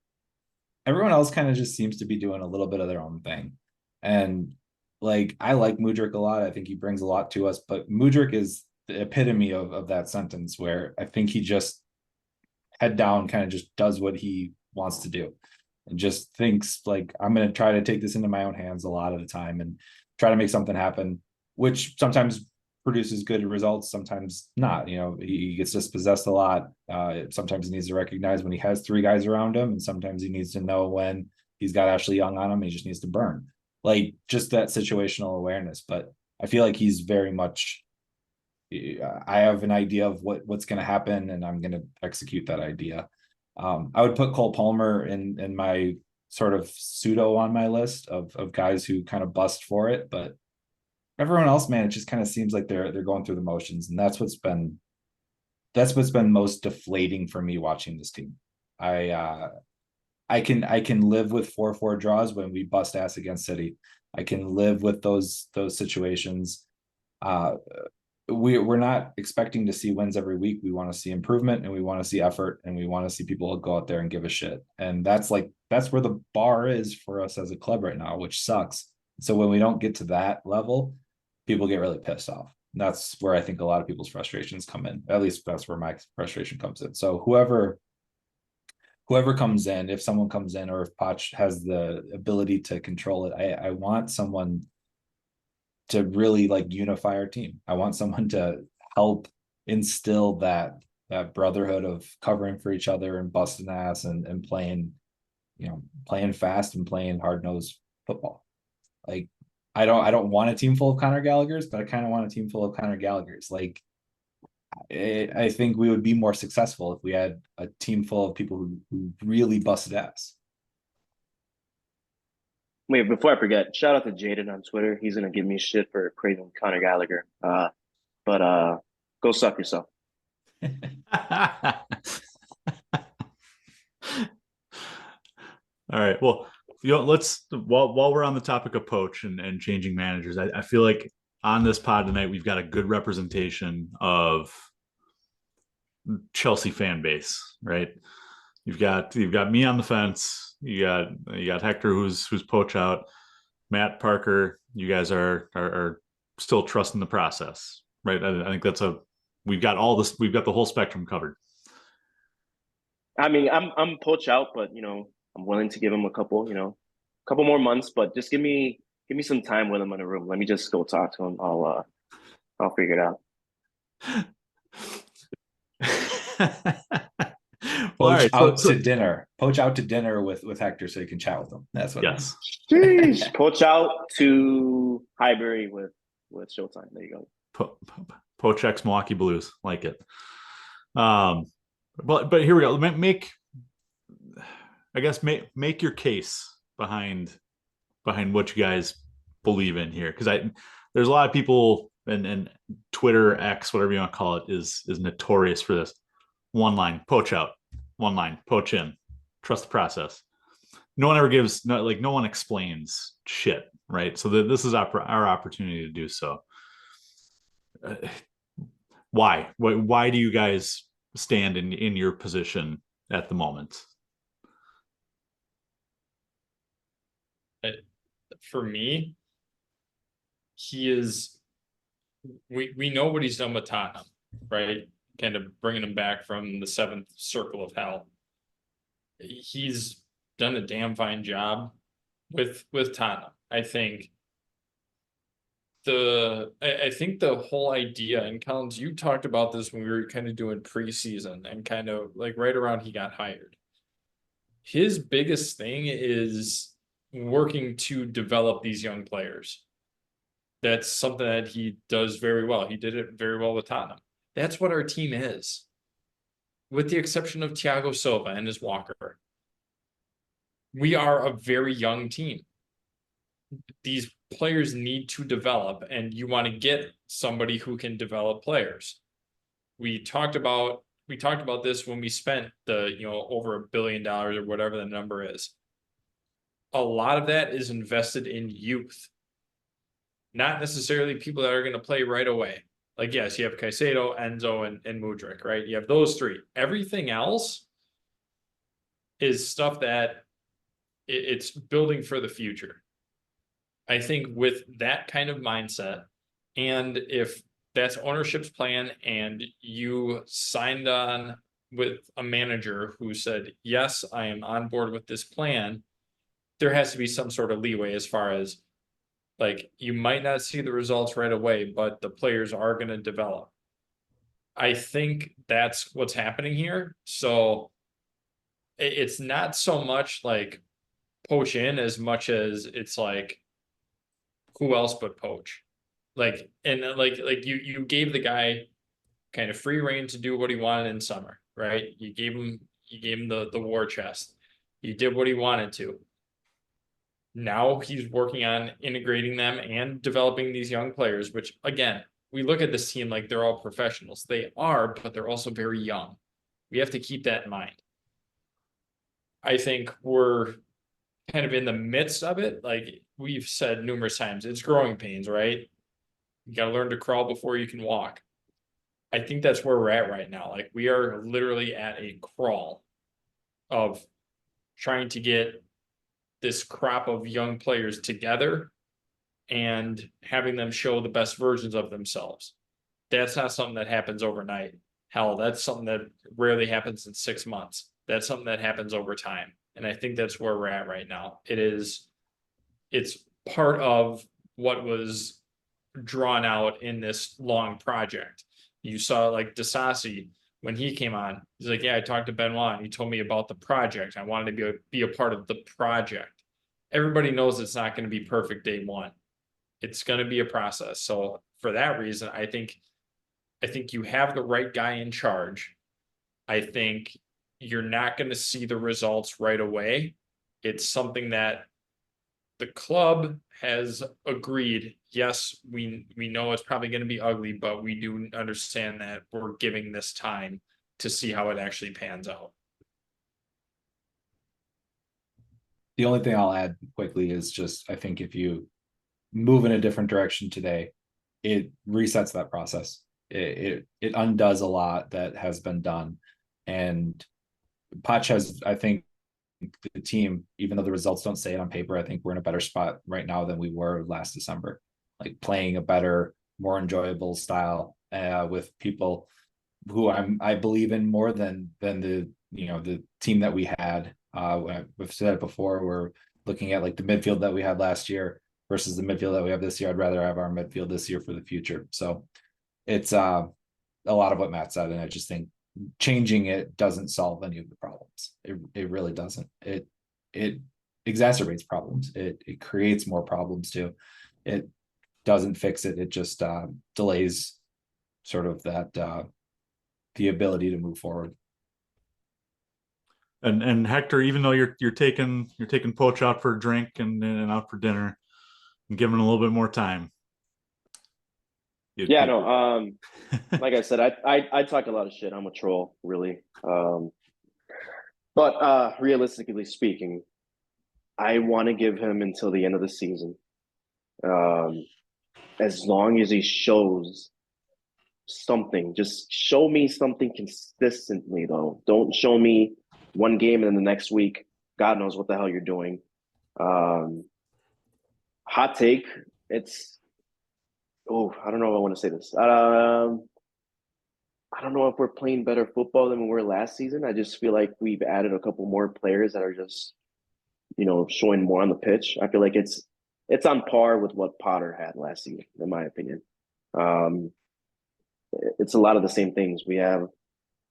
[SPEAKER 6] Everyone else kind of just seems to be doing a little bit of their own thing. And like, I like Mudryk a lot. I think he brings a lot to us, but Mudryk is the epitome of that sentence, where I think he just head down kind of just does what he wants to do and just thinks like, I'm going to try to take this into my own hands a lot of the time and try to make something happen, which sometimes produces good results, sometimes not. He gets dispossessed a lot. Sometimes he needs to recognize when he has three guys around him, and sometimes he needs to know when he's got Ashley Young on him. He just needs to burn, like just that situational awareness. But I feel like he's very much, I have an idea of what's going to happen, and I'm going to execute that idea. I would put Cole Palmer in my sort of pseudo on my list of guys who kind of bust for it, but everyone else, man, it just kind of seems like they're going through the motions, and that's what's been most deflating for me watching this team. I can live with 4-4 draws when we bust ass against City. I can live with those situations. We're not expecting to see wins every week. We want to see improvement, and we want to see effort, and we want to see people go out there and give a shit. And that's where the bar is for us as a club right now, which sucks. So when we don't get to that level, people get really pissed off. And that's where I think a lot of people's frustrations come in. At least that's where my frustration comes in. So whoever comes in, if someone comes in, or if Poch has the ability to control it, I want someone to really like unify our team. I want someone to help instill that brotherhood of covering for each other and busting ass and playing fast and playing hard-nosed football. Like, I don't want a team full of Conor Gallaghers, but I kind of want a team full of Conor Gallaghers. Like, I think we would be more successful if we had a team full of people who really busted ass.
[SPEAKER 1] Wait, before I forget, shout out to Jaden on Twitter. He's gonna give me shit for praising Conor Gallagher. But go suck yourself.
[SPEAKER 3] All right. Well, let's while we're on the topic of Poch and changing managers, I feel like on this pod tonight we've got a good representation of Chelsea fan base, right? You've got me on the fence. You got Hector who's Poch out. Matt, Parker, you guys are still trusting the process, right? I think we've got the whole spectrum covered.
[SPEAKER 1] I mean, I'm Poch out, but I'm willing to give him a couple more months, but just give me some time with him in a room. Let me just go talk to him. I'll figure it out.
[SPEAKER 6] Poach out to dinner with Hector so you can chat with him. That's what.
[SPEAKER 3] Yes.
[SPEAKER 1] Poach out to Highbury with Showtime. There you go.
[SPEAKER 3] Poach X Milwaukee Blues, like it. But here we go. I guess make your case behind what you guys believe in here, because there's a lot of people, and Twitter, X, whatever you want to call it, is notorious for this one line poach out, one line poach in, trust the process. No one ever gives, no one explains shit, right? So this is our opportunity to do so. Why do you guys stand in your position at the moment?
[SPEAKER 2] For me, we know what he's done with Tottenham, right? Kind of bringing him back from the seventh circle of hell. He's done a damn fine job with Tottenham. I think the whole idea, and Collins, you talked about this when we were kind of doing preseason and kind of like right around he got hired. His biggest thing is working to develop these young players. That's something that he does very well. He did it very well with Tottenham. That's what our team is, with the exception of Thiago Silva and his Walker. We are a very young team. These players need to develop, and you want to get somebody who can develop players. We talked about this when we spent the over $1 billion or whatever the number is. A lot of that is invested in youth, not necessarily people that are going to play right away. Like, yes, you have Caicedo, Enzo, and Mudryk, right? You have those three. Everything else is stuff that it's building for the future. I think with that kind of mindset, and if that's ownership's plan and you signed on with a manager who said, yes, I am on board with this plan, there has to be some sort of leeway as far as, like, you might not see the results right away, but the players are going to develop. I think that's what's happening here. So it's not so much like poach in as much as it's like, who else but poach? Like, and like you gave the guy kind of free reign to do what he wanted in summer, right? You gave him the war chest. He did what he wanted to. Now he's working on integrating them and developing these young players, which, again, we look at this team like they're all professionals. They are, but they're also very young. We have to keep that in mind. I think we're kind of in the midst of it. Like we've said numerous times, it's growing pains, right? You got to learn to crawl before you can walk. I think that's where we're at right now. Like we are literally at a crawl of trying to get this crop of young players together and having them show the best versions of themselves. That's not something that happens overnight. Hell, that's something that rarely happens in 6 months. That's something that happens over time. And I think that's where we're at right now. It's part of what was drawn out in this long project. You saw like Disasi when he came on. He's like, yeah, I talked to Benoit and he told me about the project. I wanted to be a part of the project. Everybody knows it's not going to be perfect day one. It's going to be a process. So for that reason, I think you have the right guy in charge. I think you're not going to see the results right away. It's something that the club has agreed. Yes, we know it's probably going to be ugly, but we do understand that we're giving this time to see how it actually pans out.
[SPEAKER 6] The only thing I'll add quickly is just, I think if you move in a different direction today, it resets that process. It undoes a lot that has been done. And Poch has, I think, the team, even though the results don't say it on paper, I think we're in a better spot right now than we were last December. Like playing a better, more enjoyable style with people who I believe in more than the team that we had. We've said it before. We're looking at like the midfield that we had last year versus the midfield that we have this year. I'd rather have our midfield this year for the future. So it's a lot of what Matt said, and I just think changing it doesn't solve any of the problems. It really doesn't. It exacerbates problems. It creates more problems too. It doesn't fix it. It just delays sort of that the ability to move forward.
[SPEAKER 3] And Hector, even though you're taking Poach out for a drink and out for dinner and giving him a little bit more time.
[SPEAKER 1] Yeah, no. Like I said, I talk a lot of shit. I'm a troll, really. But realistically speaking, I want to give him until the end of the season. As long as he shows something, just show me something consistently, though. Don't show me one game and then the next week, God knows what the hell you're doing. Hot take. I don't know if I want to say this. I don't know if we're playing better football than we were last season. I just feel like we've added a couple more players that are just, showing more on the pitch. I feel like it's on par with what Potter had last season, in my opinion. It's a lot of the same things. We have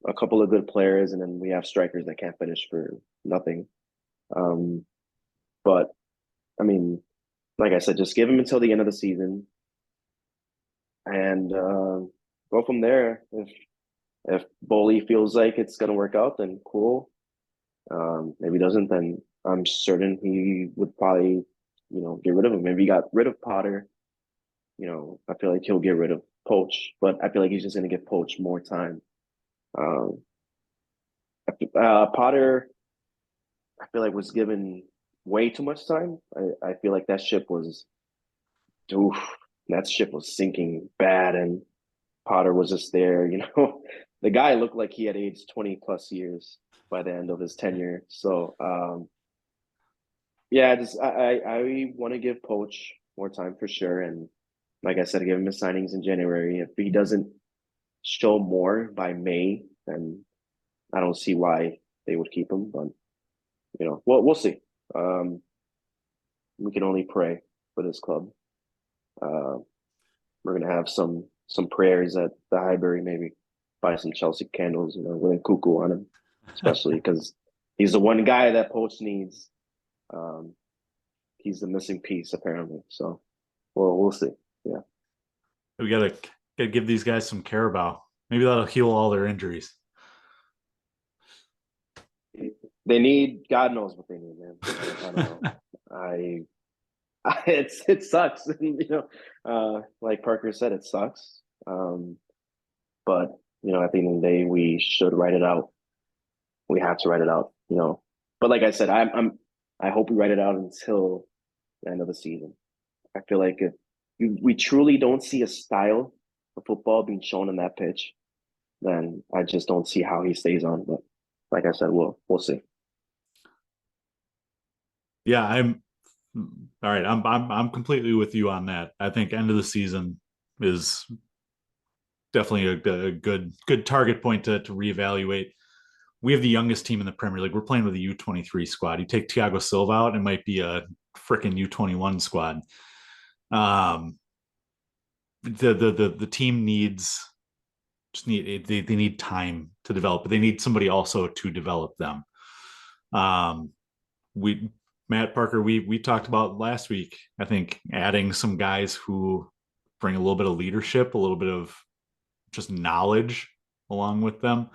[SPEAKER 1] a couple of good players, and then we have strikers that can't finish for nothing. But I mean, like I said, just give him until the end of the season, and go from there. If Boley feels like it's going to work out, then cool. Maybe he doesn't, then I'm certain he would probably, get rid of him. Maybe he got rid of Potter. I feel like he'll get rid of Poach, but I feel like he's just going to give Poach more time. Potter, I feel like was given way too much time. I feel like that ship was sinking bad, and Potter was just there. The guy looked like he had aged 20 plus years by the end of his tenure. So yeah, I want to give Poach more time for sure. And like I said, give him his signings in January. If he doesn't show more by May, then I don't see why they would keep him. But we'll see. We can only pray for this club. We're gonna have some prayers at the Highbury, maybe buy some Chelsea candles, with a cuckoo on him, especially because he's the one guy that Poach needs. He's the missing piece apparently. So, we'll see. Yeah,
[SPEAKER 3] we gotta give these guys some Carabao. Maybe that'll heal all their injuries.
[SPEAKER 1] They need, God knows what they need, man. I don't know. It sucks. Like Parker said, it sucks. But at the end of the day, we should write it out. We have to write it out. But like I said, I hope we write it out until the end of the season. I feel like if we truly don't see a style of football being shown on that pitch, then I just don't see how he stays on. But like I said, we'll see.
[SPEAKER 3] Yeah, I'm all right. I'm completely with you on that. I think end of the season is definitely a good target point to reevaluate. We have the youngest team in the Premier League. We're playing with a U23 squad. You take Thiago Silva out, it might be a freaking U21 squad. The team they need time to develop, but they need somebody also to develop them. Matt Parker, we talked about last week, I think, adding some guys who bring a little bit of leadership, a little bit of just knowledge along with them.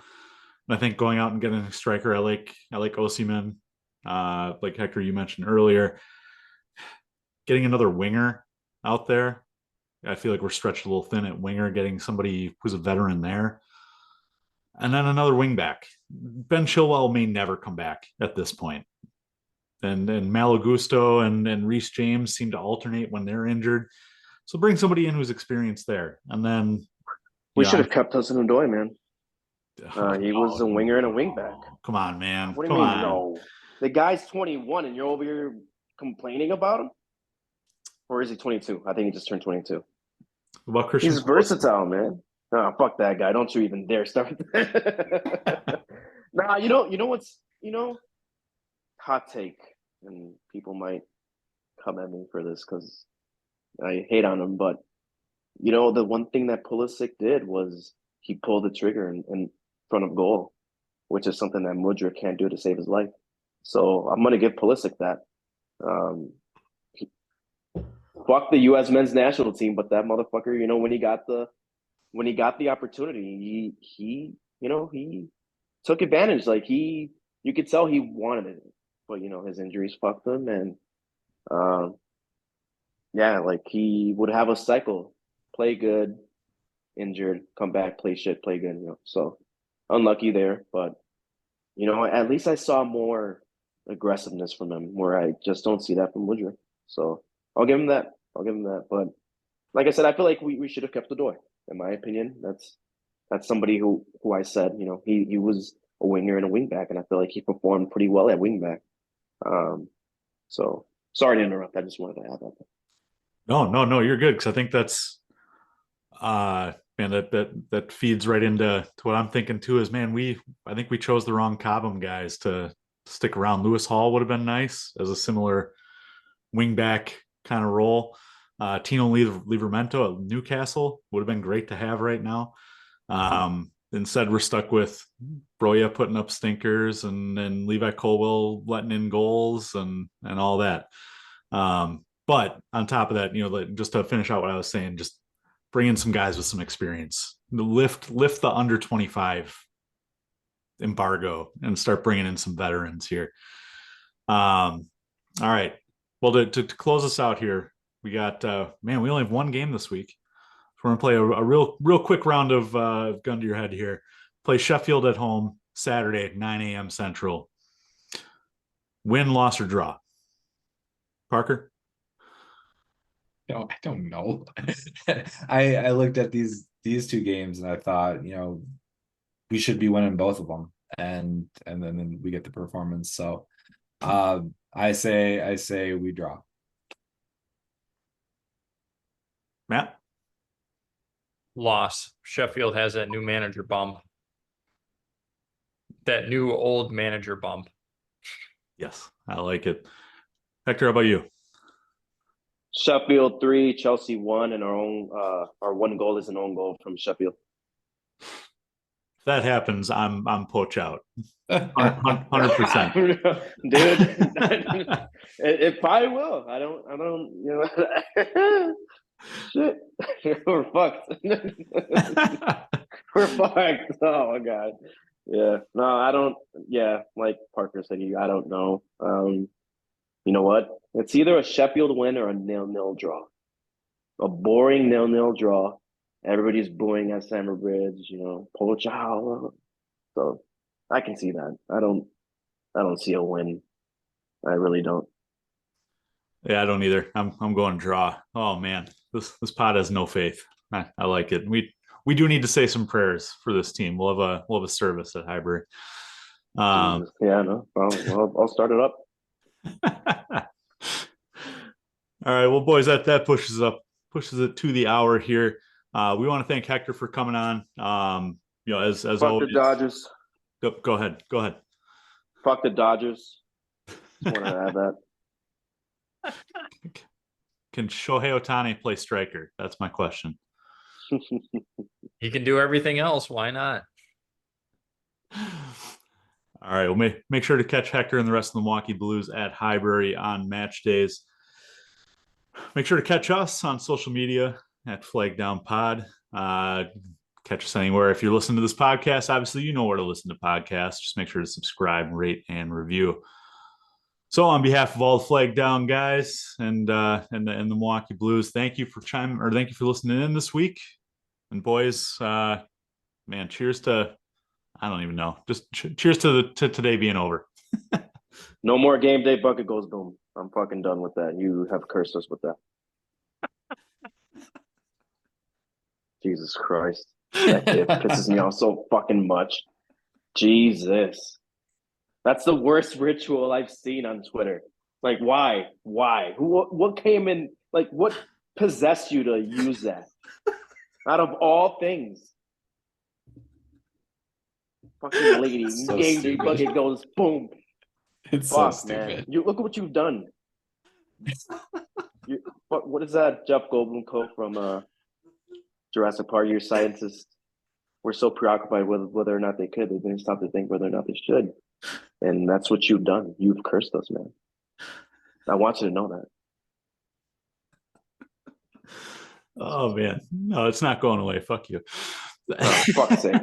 [SPEAKER 3] And I think going out and getting a striker, I like Osimhen, like Hector, you mentioned earlier. Getting another winger out there, I feel like we're stretched a little thin at winger, getting somebody who's a veteran there. And then another wing back. Ben Chilwell may never come back at this point. And Malo Gusto and Reece James seem to alternate when they're injured. So bring somebody in who's experienced there. And then
[SPEAKER 1] we should have kept Hudson-Odoi, man. He was a winger and a wing back.
[SPEAKER 3] Come on, man.
[SPEAKER 1] What do you mean, no? The guy's 21 and you're over here complaining about him? Or is he 22? I think he just turned 22.
[SPEAKER 3] What about Christian?
[SPEAKER 1] He's versatile, man. No, fuck that guy. Don't you even dare start. Nah, you know what's, hot take, and people might come at me for this because I hate on him, but the one thing that Pulisic did was he pulled the trigger in front of goal, which is something that Mudryk can't do to save his life. So I'm gonna give Pulisic that. Fuck the U.S. men's national team, but that motherfucker, when he got the opportunity, he took advantage. Like he you could tell he wanted it, but his injuries fucked him, and yeah, like he would have a cycle: play good, injured, come back, play shit, play good. So unlucky there, but at least I saw more aggressiveness from him, where I just don't see that from Woodruff. So I'll give him that. I'll give him that. But like I said, I feel like we should have kept the door. In my opinion, that's somebody who I said, he was a winger and a wingback, and I feel like he performed pretty well at wingback. So sorry to interrupt. I just wanted to add that.
[SPEAKER 3] No, you're good, because I think that's man, that feeds right into what I'm thinking too. Is, man, I think we chose the wrong Cobham guys to stick around. Lewis Hall would have been nice as a similar wingback kind of role. Tino Livramento at Newcastle would have been great to have right now. Instead, we're stuck with Broya putting up stinkers and Levi Colwell letting in goals and all that. But on top of that, just to finish out what I was saying, just bring in some guys with some experience, lift the under 25 embargo and start bringing in some veterans here. All right. Well, to close us out here, we got, we only have one game this week. So we're going to play a real quick round of gun to your head here. Play Sheffield at home Saturday at 9 a.m. Central. Win, loss, or draw? Parker?
[SPEAKER 6] No, I don't know. I looked at these two games and I thought, we should be winning both of them, and then we get the performance. So I say we draw.
[SPEAKER 3] Matt?
[SPEAKER 2] Loss. Sheffield has that new manager bump. That new old manager bump.
[SPEAKER 3] Yes, I like it. Hector, how about you?
[SPEAKER 1] Sheffield 3, Chelsea 1, and our one goal is an own goal from Sheffield.
[SPEAKER 3] If that happens, I'm Poch out. 100%.
[SPEAKER 1] Dude, it probably will. I don't, shit. We're fucked. We're fucked. Oh my God. Yeah. No, I don't. Yeah, like Parker said, I don't know. You know what? It's either a Sheffield win or a 0-0 draw. A boring 0-0 draw. Everybody's booing at Stamford Bridge, Poch out. So I can see that. I don't see a win. I really don't.
[SPEAKER 3] Yeah, I don't either. I'm going draw. Oh man, this pod has no faith. I like it. We do need to say some prayers for this team. We'll have a service at Highbury.
[SPEAKER 1] Yeah, no. I'll start it up.
[SPEAKER 3] All right, well, boys, that pushes it to the hour here. We want to thank Hector for coming on. As
[SPEAKER 1] Fuck
[SPEAKER 3] always.
[SPEAKER 1] the Dodgers.
[SPEAKER 3] Go ahead.
[SPEAKER 1] Fuck the Dodgers. Just want to add that.
[SPEAKER 3] Can Shohei Ohtani play striker? That's my question.
[SPEAKER 2] He can do everything else. Why not?
[SPEAKER 3] All right. Well, make sure to catch Hector and the rest of the Milwaukee Blues at Highbury on match days. Make sure to catch us on social media at Flag Down Pod. Catch us anywhere. If you're listening to this podcast, obviously you know where to listen to podcasts. Just make sure to subscribe, rate, and review. So on behalf of all the Flag Down guys and the Milwaukee Blues, thank you for listening in this week. And boys, man, cheers to, I don't even know, just cheers to today being over.
[SPEAKER 1] No more game day bucket goes boom. I'm fucking done with that. You have cursed us with that. Jesus Christ. That kid pisses me off so fucking much. Jesus. That's the worst ritual I've seen on Twitter. Like, why? What came in? Like, what possessed you to use that? Out of all things. Fucking lady.
[SPEAKER 6] So
[SPEAKER 1] Game day
[SPEAKER 6] stupid.
[SPEAKER 1] bucket goes boom.
[SPEAKER 6] It's
[SPEAKER 1] Fuck,
[SPEAKER 6] so stupid.
[SPEAKER 1] man. Look at what you've done. What is that Jeff Goldblum quote from Jurassic Park? Your scientists were so preoccupied with whether or not they could, they didn't stop to think whether or not they should. And that's what you've done. You've cursed us, man. I want you to know that.
[SPEAKER 3] Oh man, no, it's not going away. Fuck you.
[SPEAKER 1] Oh, fuck's sake.